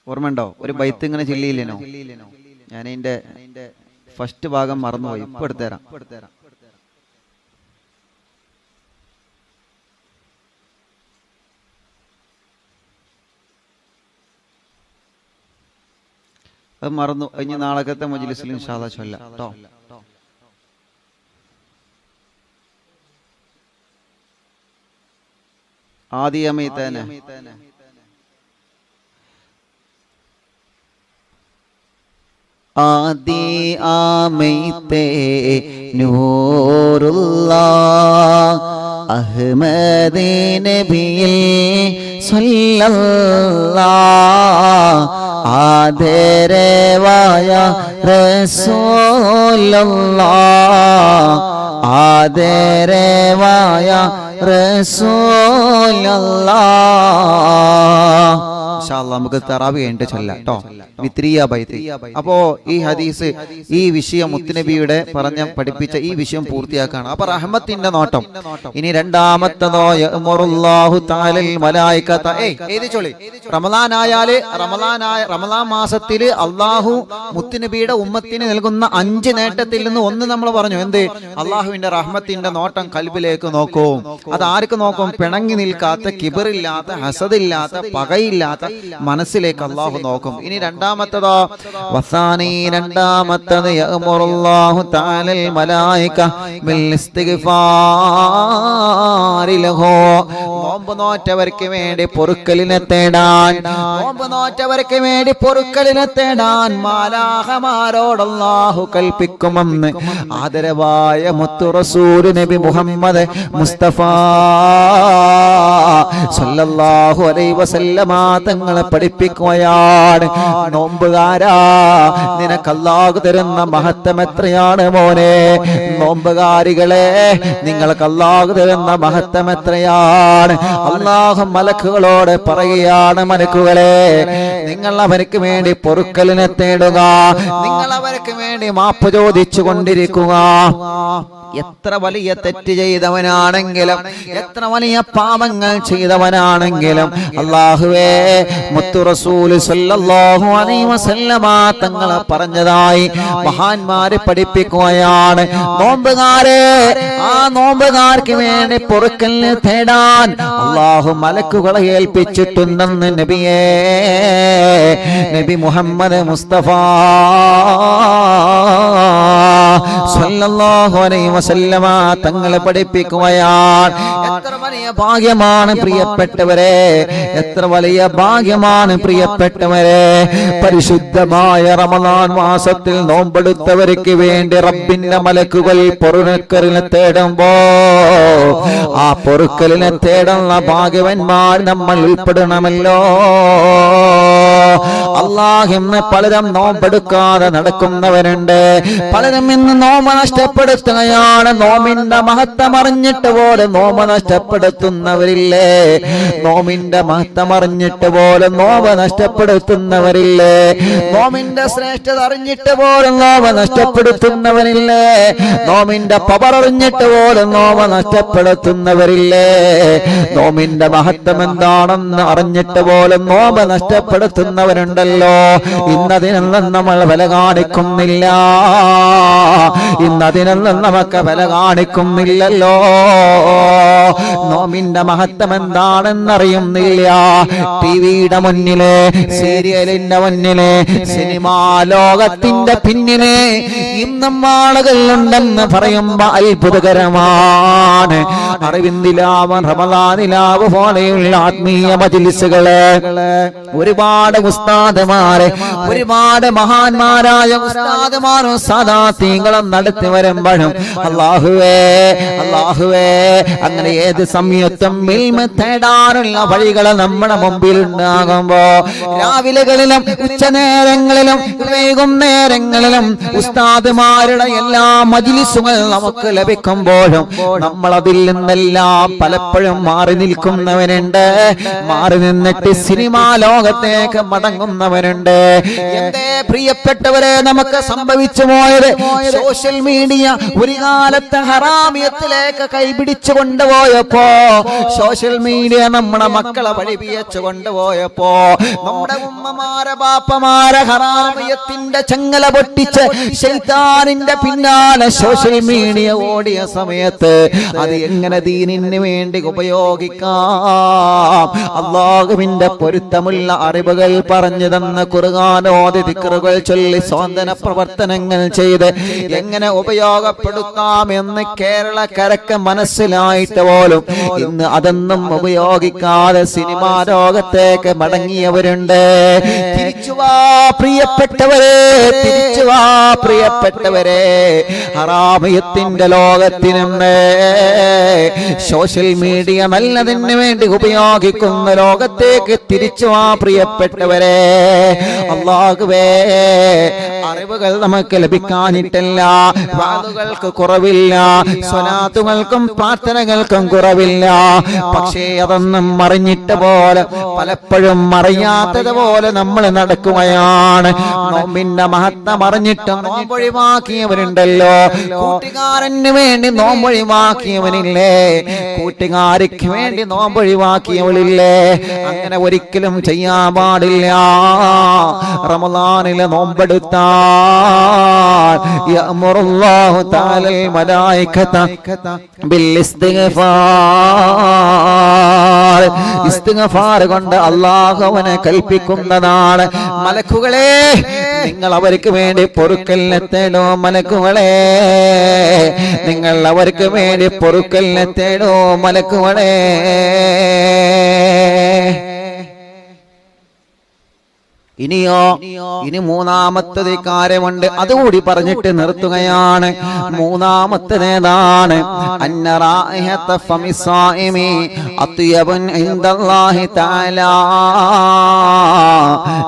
ഓർമ്മയുണ്ടോ? ഒരു ബൈത്ത് ഇങ്ങനെ ചൊല്ലിയില്ലേനോ? ഞാൻ അതിന്റെ ഫസ്റ്റ് ഭാഗം മറന്നുപോയി, ഇപ്പൊ എടുത്തുതരാം. അത് മറന്നു. കഴിഞ്ഞ നാളത്തെ മജ്‌ലിസിൽ ഇൻഷാ അല്ലാഹ് ചൊല്ലാം കേട്ടോ. ആദിയമീതന ആദി ആമൈത്തെ നൂറുല്ലാഹ് അഹ്മദ് നബിയിൽ സല്ലല്ലാഹ് ആദരവായ റസൂലുള്ളാഹ് ആദരവായ റസൂലുള്ളാഹ്. ഇൻഷാ അല്ലാഹ് നമുക്ക് തറാവി കഴിഞ്ഞിട്ട് ചൊല്ലാം കേട്ടോ, വിത്രിയ ബൈത്ത്. അപ്പോ ഈ ഹദീസ്, ഈ വിഷയം മുത്തുനബിയുടെ പഠിപ്പിച്ച ഈ വിഷയം പൂർത്തിയാക്കാണ്. അപ്പൊ റഹ്മത്തിന്റെ നോട്ടം. ഇനി രണ്ടാമത്തതോ യഅ്മുറുല്ലാഹു തആലൽ മലായികത. എഴുതിച്ചോളി. റമളാനായാല് റമളാൻ മാസത്തിൽ അള്ളാഹു മുത്തുനബിയുടെ ഉമ്മത്തിന് നൽകുന്ന 5 നേട്ടത്തിൽ നിന്ന് ഒന്ന് നമ്മൾ പറഞ്ഞു. എന്ത്? അള്ളാഹുവിന്റെ റഹ്മത്തിന്റെ നോട്ടം കൽബിലേക്ക് നോക്കും. അത് ആർക്ക് നോക്കും? പിണങ്ങി നിൽക്കാത്ത, കിബറില്ലാത്ത, ഹസദില്ലാത്ത, പകയില്ലാത്ത മനസ്സിലേക്ക് അള്ളാഹു നോക്കും. ഇനി രണ്ടാമത്തതോ വസാനി, രണ്ടാമത്തത് യഅ്മുറുല്ലാഹു തആലൽ മലായിക ബിൽ ഇസ്തിഗ്ഫാരി ലഹു. നോമ്പ് നോറ്റവർക്ക് വേണ്ടി പൊറുക്കലിനെ തേടാൻ, നോമ്പ് നോറ്റവർക്ക് വേണ്ടി പൊറുക്കലിനെ തേടാൻ മാലാഖമാരോട് അല്ലാഹു കൽപ്പിക്കുമെന്ന് ആദരവായ മുത്തു റസൂൽ നബി മുഹമ്മദ് മുസ്തഫ സല്ലല്ലാഹു അലൈഹി വസല്ലമ തങ്ങളെ പഠിപ്പിക്കുകയാണ്. നോമ്പുകാരാ, നിനക്ക് അല്ലാഹു തരുന്ന മഹത്വം എത്രയാണ് മോനെ. നോമ്പുകാരികളെ, നിങ്ങൾക്ക് അല്ലാഹു തരുന്ന മഹത്വം എത്രയാണ്. അല്ലാഹു മലക്കുകളോട് പറയുകയാണ്, മലക്കുകളെ നിങ്ങൾ അവർക്ക് വേണ്ടി പൊറുക്കലിനെ തേടുക, നിങ്ങൾ അവർക്ക് വേണ്ടി മാപ്പ് ചോദിച്ചു കൊണ്ടിരിക്കുക. എത്ര വലിയ തെറ്റ് ചെയ്തവനാണെങ്കിലും, എത്ര വലിയ പാപങ്ങൾ ചെയ്തവനാണെങ്കിലും അല്ലാഹുവേ, മുത്തു റസൂൽ സല്ലല്ലാഹു അലൈഹി വസല്ലമ തങ്ങൾ പറഞ്ഞതായി മഹാന്മാരെ പഠിപ്പിക്കുകയാണ്. നോമ്പുകാരെ, ആ നോമ്പുകാർക്ക് വേണ്ടി പൊറുക്കലിനെ തേടാൻ അല്ലാഹു മലക്കുകളെ ഏൽപ്പിച്ചിട്ടുണ്ടെന്ന് നബിയേ, നബി മുഹമ്മദ് മുസ്തഫ സല്ലല്ലാഹു അലൈഹി വസല്ലമ തങ്ങളെ പഠിപ്പിക്കുകയാണ്. എത്ര വലിയ ഭാഗ്യമാണ് പ്രിയപ്പെട്ടവരെ, എത്ര വലിയ ഭാഗ്യമാണ് പ്രിയപ്പെട്ടവരെ. പരിശുദ്ധമായ റമളാൻ മാസത്തിൽ നോമ്പെടുത്തവർക്ക് വേണ്ടി റബ്ബിന്റെ മലക്കുകൾ പൊറുക്കലിനെ തേടുമ്പോ, ആ പൊറുക്കലിനെ തേടുന്ന ഭാഗ്യവന്മാർ നമ്മൾ ഉൾപ്പെടണമല്ലോ. അല്ലാഹ് ഇന്ന് പലരും നോമ്പെടുക്കാതെ നടക്കുന്നവരുണ്ട്. പലരും ഇന്ന് നോമ്പ് നഷ്ടപ്പെടുത്തുകയാണ്. നോമിന്റെ മഹത്വം അറിഞ്ഞിട്ട് പോലെ നോമ്പ് നഷ്ടപ്പെടുത്തുന്നവരില്ലേ? നോമിന്റെ മഹത്വം അറിഞ്ഞിട്ട് പോലെ നോമ്പ് നഷ്ടപ്പെടുത്തുന്നവരില്ലേ? നോമിന്റെ ശ്രേഷ്ഠത അറിഞ്ഞിട്ട് പോലും നോമ്പ് നഷ്ടപ്പെടുത്തുന്നവരില്ലേ? നോമിന്റെ പവർ അറിഞ്ഞിട്ട് പോലും നോമ്പ് നഷ്ടപ്പെടുത്തുന്നവരില്ലേ? നോമിന്റെ മഹത്വം എന്താണെന്ന് അറിഞ്ഞിട്ട് പോലും നോമ്പ് നഷ്ടപ്പെടുത്തുന്നവരുണ്ടല്ലോ. ഇന്നതിനെല്ലാം നമ്മൾ വില കാണിക്കുന്നില്ല, ഇന്നതിനെല്ലാം നമുക്ക് വില കാണിക്കുന്നില്ലല്ലോ. നോമ്പിന്റെ മഹത്വം എന്താണെന്നറിയുന്നില്ല. ടിവിയുടെ മുന്നില്, സീരിയലിന്റെ മുന്നില്, സിനിമാ ലോകത്തിന്റെ പിന്നില് ഇന്നും ആളുകളുണ്ടെന്ന് പറയുമ്പോ അത്ഭുതകരമാണ്. അറിവിന്ദിലാവ്, റമളാനിലാവ് പോലെയുള്ള ആത്മീയ മജ്‌ലിസുകള്, ഒരുപാട് ഉസ്താദുമാരെ, ഒരുപാട് മഹാന്മാരായ ഉസ്താദുമാരും സാദാത്തീങ്ങളും നടത്തി വരുമ്പോഴും അല്ലാഹുവേ അല്ലാഹുവേ അങ്ങനെ ഏത് സമയത്തും ഇൽമ തേടാനുള്ള വഴികൾ നമ്മുടെ മുമ്പിൽ ഉണ്ടാകുമ്പോ രാവിലെകളിലും ഉച്ചനേരങ്ങളിലും വൈകുന്നേരങ്ങളിലും ഉസ്താദുമാരുടെ എല്ലാ മജ്‌ലിസുകൾ നമുക്ക് ലഭിക്കുമ്പോഴും നമ്മൾ അതിൽ നിന്നെല്ലാം പലപ്പോഴും മാറി നിൽക്കുന്നവനുണ്ട്. മാറി നിന്നിട്ട് സിനിമാ ലോകത്തേക്ക് മടങ്ങുന്നവനുണ്ട്. എന്റെ പ്രിയപ്പെട്ടവരെ, നമുക്ക് സംഭവിച്ചു പോയത് സോഷ്യൽ മീഡിയ ഒരു കാലത്ത് ഹറാമിയത്തിലേക്ക് കൈപിടിച്ചു കൊണ്ടുപോയപ്പോ, സോഷ്യൽ മീഡിയ നമ്മുടെ മക്കളെ വഴിപിയച്ചു കൊണ്ടുപോയപ്പോ, നമ്മുടെ ഉമ്മമാരെ ബാപ്പമാരെ ഹറാമിയത്തിന്റെ ചങ്ങല പൊട്ടിച്ച് ശൈത്താനിന്റെ പിന്നാലെ സോഷ്യൽ മീഡിയ ഓടിയ സമയത്ത് അത് എങ്ങനെ ദീനിന് വേണ്ടി ഉപയോഗിക്കാം, അല്ലാഹുവിന്റെ പൊരുത്തമുള്ള അറിവുകൾ പറഞ്ഞു തന്ന ഖുർആൻ ഓതി ദിക്റുകൾ ചൊല്ലി സ്വാന്തന പ്രവർത്തനങ്ങൾ ചെയ്ത് എങ്ങനെ ഉപയോഗപ്പെടുത്താം എന്ന് കേരളക്കരക്ക് മനസ്സിലായിട്ട് പോലും ഇന്ന് അതൊന്നും ഉപയോഗിക്കാതെ സിനിമാ ലോകത്തേക്ക് മടങ്ങിയവരുണ്ട്. തിരിച്ചുവാ പ്രിയപ്പെട്ടവരെ, തിരിച്ചുവാ പ്രിയപ്പെട്ടവരെ. ഹറാമിയത്തിന്റെ ലോകത്തിനും സോഷ്യൽ മീഡിയ നല്ലതിന് വേണ്ടി ഉപയോഗിക്കുന്ന ലോകത്തേക്ക് തിരിച്ചുവാ പ്രിയപ്പെട്ടവരെ. അല്ലാഹുവേ, അറിവുകൾ നമുക്ക് ലഭിക്കാനിട്ടില്ല, വാദുകൾക്ക് കുറവില്ല, സ്വലാത്തുകൾക്കും പ്രാർത്ഥനകൾക്കും കുറവില്ല. പക്ഷേ അതൊന്നും മറിഞ്ഞിട്ട് പോലെ, പലപ്പോഴും അറിയാത്തതുപോലെ നമ്മൾ നടക്കുകയാണ്. നോമ്പിന്റെ മഹത്വം അറിഞ്ഞിട്ട് നോമ്പൊഴിവാക്കിയവരുണ്ടല്ലോ. കൂട്ടുകാരന് വേണ്ടി നോമ്പൊഴിവാക്കിയവനില്ലേ, കൂട്ടുകാരിക്ക് വേണ്ടി നോമ്പൊഴിവാക്കിയവളില്ലേ. അങ്ങനെ ഒരിക്കലും ചെയ്യാൻ പാടില്ല. റമളാനിലെ നോമ്പെടുത്താൽ യഅ്മുറുല്ലാഹു തആലൽ മലായികത ബിൽ ഇസ്തിഗ്ഫാർ, ഇസ്തിഗ്ഫാർ കൊണ്ട് അല്ലാഹു അവനെ കൽപ്പിക്കുന്നതാണ്. മലക്കുകളെ, നിങ്ങൾ അവർക്ക് വേണ്ടി പൊറുക്കലിനെ തേടോ. മലക്കുകളെ, നിങ്ങൾ അവർക്ക് വേണ്ടി പൊറുക്കലിനെ തേടോ. മലക്കുകളെ, ഇനിയോ, ഇനി മൂന്നാമത്തത് കാര്യമുണ്ട്, അതുകൂടി പറഞ്ഞിട്ട് നിർത്തുകയാണ്. മൂന്നാമത്തേതാണ് അന്ന റായിഹത ഫമിസ്സായിമി അത്യബുൻ ഇൻദല്ലാഹി തആല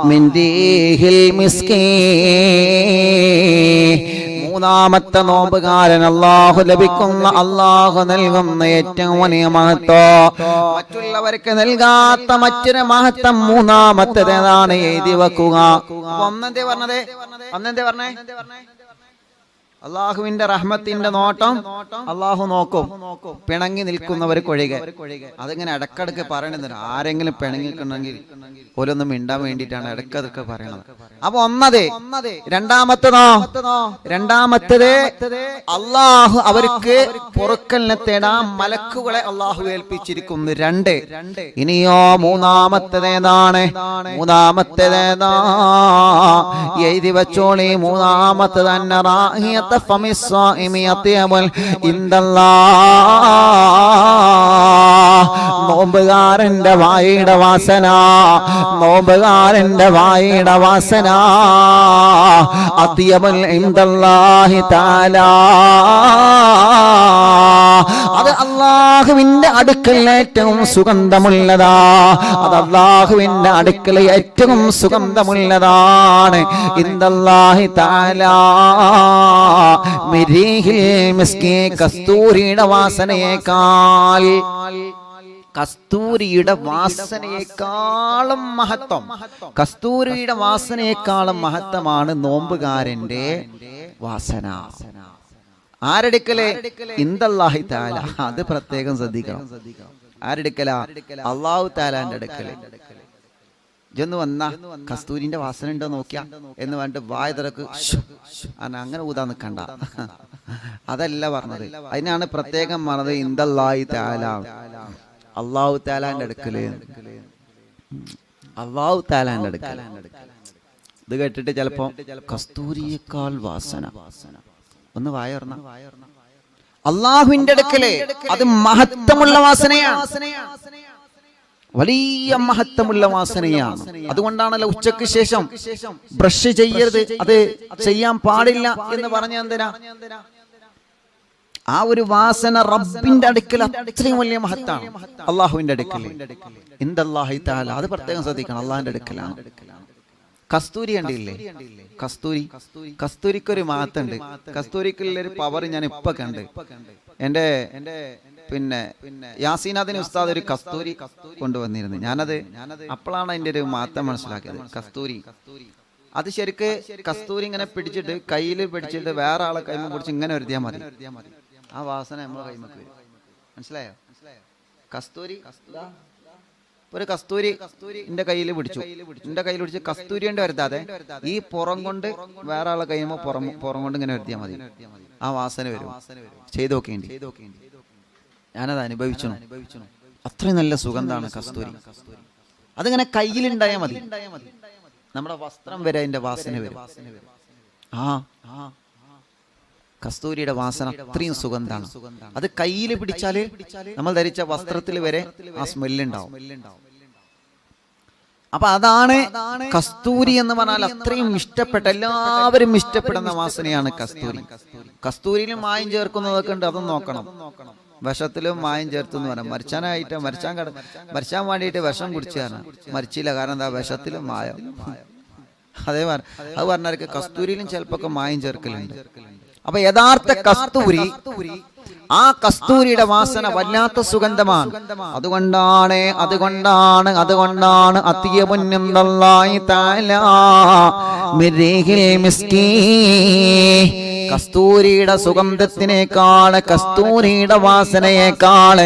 മിൻ ദീഹിൽ മിസ്കീൻ. മൂന്നാമത്തെ നോമ്പുകാരൻ അല്ലാഹു ലഭിക്കുന്ന, അല്ലാഹു നൽകുന്ന ഏറ്റവും വലിയ മഹത്വം, മറ്റുള്ളവർക്ക് നൽകാത്ത മറ്റൊരു മഹത്വം മൂന്നാമത്തേതാണ്. എഴുതി വെക്കുക. ഒന്നെന്തേ പറഞ്ഞേ? അള്ളാഹുവിന്റെ റഹ്മത്തിന്റെ നോട്ടം അള്ളാഹു നോക്കും, പിണങ്ങി നിൽക്കുന്നവർക്കൊഴികെ. അതിങ്ങനെ ഇടക്കിടക്ക് പറയണത്. ആരെങ്കിലും പിണങ്ങിക്കുണ്ടെങ്കിൽ ഓരോന്നും മിണ്ടാൻ വേണ്ടിയിട്ടാണ് ഇടക്കിടക്ക് പറയണത്. അപ്പൊ രണ്ടാമത്തേത് അള്ളാഹു അവർക്ക് പൊറുക്കലിനെ തേടാൻ മലക്കുകളെ അള്ളാഹു ഏൽപ്പിച്ചിരിക്കുന്നു. രണ്ട്. ഇനിയോ മൂന്നാമത്തേതാണ്. എഴുതി വെച്ചോളി. മൂന്നാമത്തേത് അന്ന റാഹിയത ഫമിസ്സായിമി അത്യബുൽ ഇൻദല്ലാഹ്. നോമ്പുകാരന്റെ വായുടെ വാസന, നോമ്പുകാരന്റെ വായുടെ വാസന അത്യബുൽ ഇൻദല്ലാഹി തആല. അത് അല്ലാഹുവിന്റെ അടുക്കൽ ഏറ്റവും സുഗന്ധമുള്ളതാ. അത് അല്ലാഹുവിന്റെ അടുക്കൽ ഏറ്റവും സുഗന്ധമുള്ളതാണ്. ഇൻദല്ലാഹി തആല മിരീഹിൽ മിസ്കി. കസ്തൂരിയുടെ വാസനയേക്കാൾ, കസ്തൂരിയുടെ വാസനയെക്കാളും മഹത്വം, കസ്തൂരിയുടെ വാസനയെക്കാളും മഹത്വമാണ് നോമ്പുകാരന്റെ വാസന. ആരെടുക്കലേ? ഇൻദല്ലാഹി തആല. അത് പ്രത്യേകം ശ്രദ്ധിക്കണം. ആരെടുക്കലാ? അല്ലാഹു തആലാന്റെ അടുക്കല്. ഇജൊന്ന് വന്നാ കസ്തൂരിന്റെ വാസന ഉണ്ടോ നോക്കിയാ എന്ന് പറഞ്ഞിട്ട് വായ തുറക്ക് അങ്ങനെ ഊതാ നിൽക്കണ്ട. അതല്ല പറഞ്ഞത്. അതിനാണ് പ്രത്യേകം പറഞ്ഞത് ഇൻദല്ലാഹി തആല, അല്ലാഹു തആലാന്റെ അടുക്കല്. അല്ലാഹു തആലാന്റെ അടുക്കല്. ഇത് കേട്ടിട്ട് ചിലപ്പോ കസ്തൂരിയേക്കാൾ വാസന ഒന്ന് വായർന്ന അല്ലാഹുവിന്റെ അടുക്കല് അത് മഹത്വമുള്ള വാസനയാണ്, വലിയ മഹത്വമുള്ള വാസനയാണ്. അതുകൊണ്ടാണല്ലോ ഉച്ചയ്ക്ക് ശേഷം ബ്രഷ് ചെയ്യരുത്, അത് ചെയ്യാൻ പാടില്ല എന്ന് പറഞ്ഞ എന്തിനാ? ആ ഒരു വാസന റബ്ബിന്റെ അടുക്കൽ അത്രയും വലിയ മഹത്താണ്. അള്ളാഹുവിന്റെ അടുക്കൽ ഇൻദല്ലാഹി തആല, അത് പ്രത്യേകം ശ്രദ്ധിക്കണം. അള്ളാഹിന്റെ അടുക്കലാണ്. കസ്തൂരി കണ്ടില്ലേ? കസ്തൂരിക്കൊരു മഹത്തുണ്ട്. കസ്തൂരിക്കുള്ളൊരു പവർ ഞാൻ ഇപ്പൊ കണ്ട്. എന്റെ പിന്നെ യാസീനാദിന് ഉസ്താദ് ഒരു കസ്തൂരി കൊണ്ടുവന്നിരുന്നു. ഞാനത് അപ്പോഴാണ് അതിന്റെ ഒരു മഹത്വം മനസ്സിലാക്കിയത്. കസ്തൂരി അത് ശരിക്ക് കസ്തൂരി ഇങ്ങനെ പിടിച്ചിട്ട് കയ്യിൽ പിടിച്ചിട്ട് വേറെ ആളെ കൈമ പിടിച്ച് ഇങ്ങനെ വരുത്തിയാൽ മതി. ആ വാസന നമ്മളെ കൈമക്ക് വരും. മനസ്സിലായോ? കസ്തൂരി ഒരു കസ്തൂരി എന്റെ കയ്യിൽ പിടിച്ചു, എന്റെ കയ്യിൽ പിടിച്ച് കസ്തൂരി കൊണ്ട് വരുത്താതെ ഈ പുറം കൊണ്ട് വേറെ ആളെ കൈമ പുറം കൊണ്ട് ഇങ്ങനെ വരുത്തിയാൽ മതി. ആ വാസന വരും. ചെയ്തു നോക്കേണ്ടി. ഞാനത് അനുഭവിച്ചു. അത്രയും നല്ല സുഗന്ധാണ് കസ്തൂരി. അതിങ്ങനെ കയ്യിലുണ്ടായാൽ മതി. നമ്മുടെ വസ്ത്രം വരെ അതിന്റെ വാസന വരും. കസ്തൂരിയുടെ വാസന അത്രയും സുഗന്ധാണ്. അത് കയ്യിൽ പിടിച്ചാല് നമ്മൾ ധരിച്ച വസ്ത്രത്തിൽ വരെ ആ സ്മെല്ലുണ്ടാവും. അപ്പൊ അതാണ് കസ്തൂരി എന്ന് പറഞ്ഞാൽ അത്രയും ഇഷ്ടപ്പെട്ട, എല്ലാവരും ഇഷ്ടപ്പെടുന്ന വാസനയാണ് കസ്തൂരി. കസ്തൂരിയിലും മായം ചേർക്കുന്നതൊക്കെ ഉണ്ട്, അതും നോക്കണം. വിഷത്തിലും മായം ചേർത്തു എന്ന് പറയാം. മരിച്ചാൻ വേണ്ടിയിട്ട് വിഷം കുടിച്ചാണ്, മരിച്ചില്ല. കാരണം എന്താ? വിഷത്തിലും മായം. അതേ അത് പറഞ്ഞാൽ കസ്തൂരിയിലും ചിലപ്പോ മായം ചേർക്കലുണ്ട്. അപ്പൊ യഥാർത്ഥ കസ്തൂരി, ആ കസ്തൂരിയുടെ വാസന വല്ലാത്ത സുഗന്ധമാണ്. അതുകൊണ്ടാണ് അത്യബുൻ ഇൻദല്ലാഹി തആല മിർരിഹിൽ മിസ്കീ, കസ്തൂരിയുടെ സുഗന്ധത്തിനേക്കാൾ, കസ്തൂരിയുടെ വാസനയേക്കാൾ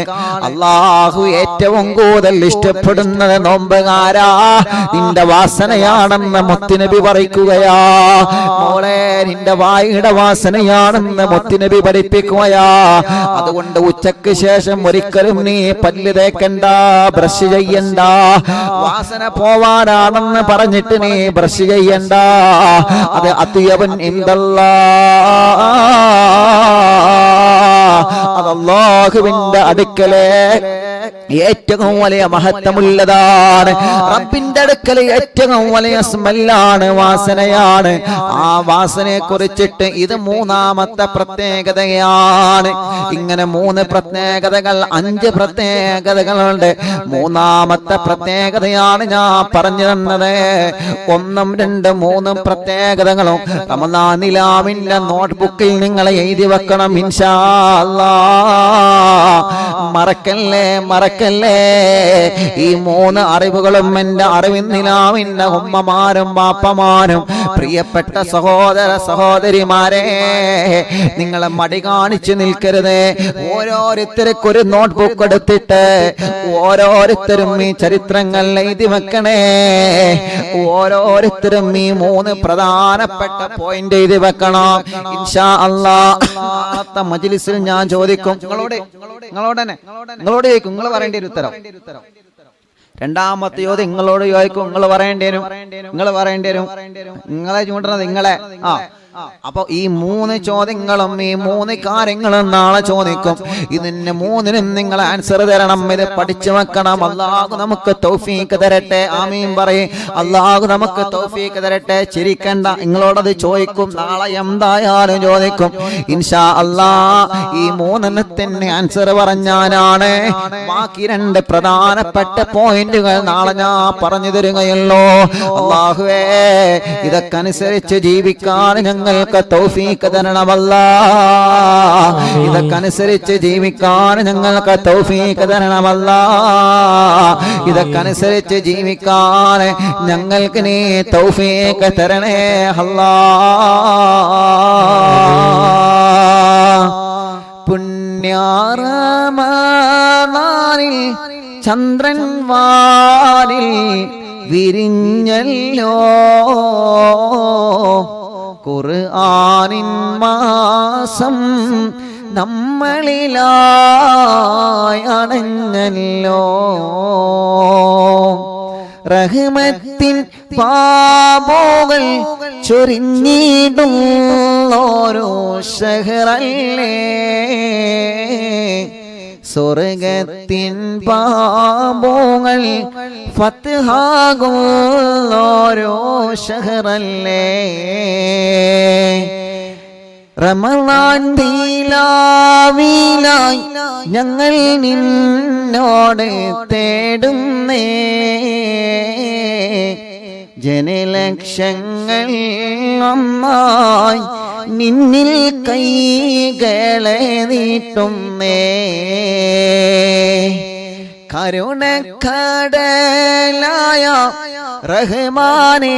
അല്ലാഹു ഏറ്റവും കൂടുതൽ ഇഷ്ടപ്പെടുന്നത് നോമ്പുകാരാ നിന്റെ വാസനയാണെന്ന് മുത്തുനബി പറയുകയാ. മോളെ, നിന്റെ വായുടെ വാസനയാണെന്ന് മുത്തുനബി പഠിപ്പിക്കുകയാ. അതുകൊണ്ട് ഉച്ചക്ക് ശേഷം ഒരിക്കലും നീ പല്ല് തേക്കണ്ട, ബ്രഷ് ചെയ്യണ്ട. വാസന പോവാനാണെന്ന് പറഞ്ഞിട്ട് നീ ബ്രഷ് ചെയ്യണ്ട. അത് അത്യബുൻ ഇൻദല്ലാഹ്, അത് അല്ലാഹുവിന്റെ അടുക്കലെ ഏറ്റവും വലിയ മഹത്വമുള്ളതാണ്. റബ്ബിന്റെ അടുക്കൽ ഏറ്റവും വലിയ സ്മെല്ലാണ്, വാസനയാണ്. ആ വാസനയെ കുറിച്ചിട്ട് ഇത് മൂന്നാമത്തെ പ്രത്യേകതയാണ്. ഇങ്ങനെ 3 പ്രത്യേകതകൾ, 5 പ്രത്യേകതകളുണ്ട്. മൂന്നാമത്തെ പ്രത്യേകതയാണ് ഞാൻ പറഞ്ഞു തന്നത്. 1, 2, 3 പ്രത്യേകതകളും റമദാൻ നിലാവിന്റെ നോട്ട്ബുക്കിൽ നിങ്ങൾ എഴുതി വെക്കണം ഇൻഷാ അല്ലാഹ്. മറക്കല്ലേ. ഈ 3 അറിവുകളും എന്റെ അറിവിൻ നിലാവിന്റെ ഉമ്മമാരും ബാപ്പമാരും പ്രിയപ്പെട്ട സഹോദര സഹോദരിമാരെ, നിങ്ങളെ മടി കാണിച്ചു നിൽക്കരുത്. ഓരോരുത്തർക്കും ഒരു നോട്ട്ബുക്ക് എടുത്തിട്ട് ഓരോരുത്തരും ഈ ചരിത്രങ്ങൾ എഴുതി വെക്കണേ. ഓരോരുത്തരും ഈ 3 പ്രധാനപ്പെട്ട പോയിന്റ് എഴുതി വെക്കണം ഇൻഷാ അല്ലാഹ്. നാളത്തെ മജ്ലിസിൽ ഞാൻ ചോദിക്കും, നിങ്ങളോട് ചോദിക്കും, നിങ്ങൾ പറയേണ്ടി ഒരു ഉത്തരം. രണ്ടാമത്തെ ചോദ്യം നിങ്ങളോട് ചോദിക്കും, നിങ്ങൾ പറയേണ്ടി വരും. നിങ്ങളെ ചൂണ്ടത് നിങ്ങളെ. അപ്പൊ ഈ 3 ചോദ്യങ്ങളും ഈ 3 കാര്യങ്ങളും നാളെ ചോദിക്കും. ഇതിന് 3നും നിങ്ങൾ ആൻസർ തരണം. ഇത് പഠിച്ചു വെക്കണം. അല്ലാഹു നമുക്ക് തൗഫീഖ് തരട്ടെ. ആമീൻ പറയും. അല്ലാഹു നമുക്ക് തൗഫീഖ് തരട്ടെ. ചിരിക്കണ്ട, നിങ്ങളോടത് ചോദിക്കും. നാളെ എന്തായാലും ചോദിക്കും ഇൻഷാ അല്ലാഹ്. ഈ 3 ആൻസർ പറഞ്ഞാലാണ് ബാക്കി 2 പ്രധാനപ്പെട്ട പോയിന്റുകൾ നാളെ ഞാൻ പറഞ്ഞു തരുകയുള്ളൂ. അല്ലാഹുവേ, ഇതൊക്കെ അനുസരിച്ച് ജീവിക്കാൻ ഞങ്ങൾക്ക് തൗഫീഖ് തരണമല്ലാഹ്. ഇതൊക്കെ അനുസരിച്ച് ജീവിക്കാൻ ഞങ്ങൾക്ക് തൗഫീഖ് തരണമല്ലാഹ്. ഇതൊക്കെ അനുസരിച്ച് ജീവിക്കാൻ ഞങ്ങൾക്ക് നീ തൗഫീഖ് തരണേ അല്ലാഹ്. പുണ്യറമദാനിൽ ചന്ദ്രൻ വാനിൽ വിരിഞ്ഞല്ലോ, ഖുർആനിൻ മാസം നമ്മളിലായി അണഞ്ഞല്ലോ റഹ്മത്തിൻ പാപോകൾ ചൊരിഞ്ഞിടും ഓരോ ഷഹറല്ലേ സ്വർഗത്തിൻ പാപോകൾ ഫത്ഹാകും ഓരോ ഷഹറല്ലേ റമളാൻ ദിലാവിലായി ഞങ്ങൾ നിന്നോട് തേടുന്നേ ജനലക്ഷങ്ങൾ ഒന്നായി നിന്നിൽ കൈകളെ നീട്ടുന്നേ കരുണക്കടലായ റഹ്മാനേ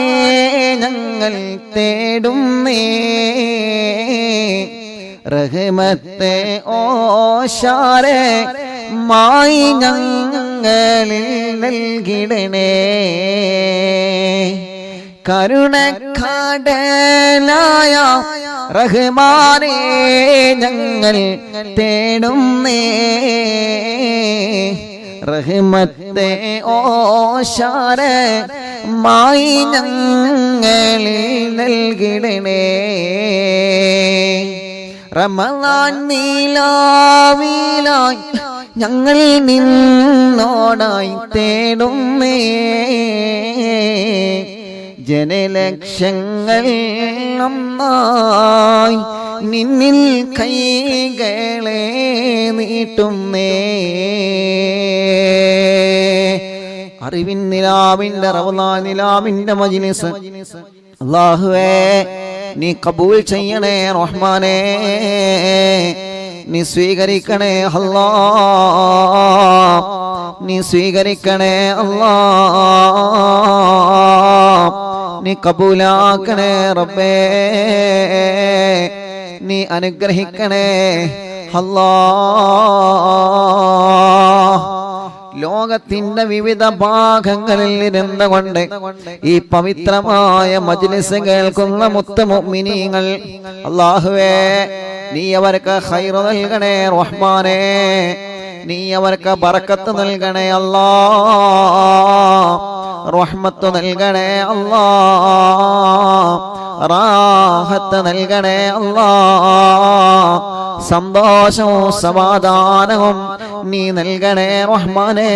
ഞങ്ങൾ തേടുന്നേ റഹ്മത്തെ ഓശാരെ മായി ഞങ്ങളിൽ നൽകിടണേ കരുണക്കടലായ റഹ്മാനേ ഞങ്ങൾ തേടുന്നേ റഹ്മത്തെ ഓശാരെ മായി ഞങ്ങളിൽ നൽകിടണേ റമളാൻ നീലാവിലായി ഞങ്ങൾ നിന്നോടായി തേടുന്നേ ജനലക്ഷങ്ങൾ ഒന്നായി നിന്നിൽ കൈകളെ നീട്ടുന്നേ അറിവിൻ നിലാവിന്റെ റമളാൻ നിലാവിന്റെ മജ്‌ലിസ് അല്ലാഹുവേ നീ കബൂൽ ചെയ്യണേ റഹ്മാനേ നീ സ്വീകരിക്കണേ അല്ലാഹ് നീ സ്വീകരിക്കണേ അല്ലാഹ് നീ കബൂലാക്കണേ റബ്ബേ നീ അനുഗ്രഹിക്കണേ അല്ലാഹ് ലോകത്തിന്റെ വിവിധ ഭാഗങ്ങളിൽ ഇരുന്നുകൊണ്ട് ഈ പവിത്രമായ മജ്‌ലിസ് കേൾക്കുന്ന മുത്ത് മുഅ്മിനീങ്ങൾ അല്ലാഹുവേ നീ അവർക്ക് ഖൈർ നൽകണേ റഹ്മാനേ നീ അവർക്ക് ബറക്കത്ത് നൽകണേ അല്ലാഹ് റഹ്മത്ത് നൽകണേ അല്ലാഹ് റാഹത്ത് നൽകണേ അല്ലാഹ് സന്തോഷവും സമാധാനവും നീ നൽകണേ റഹ്മാനേ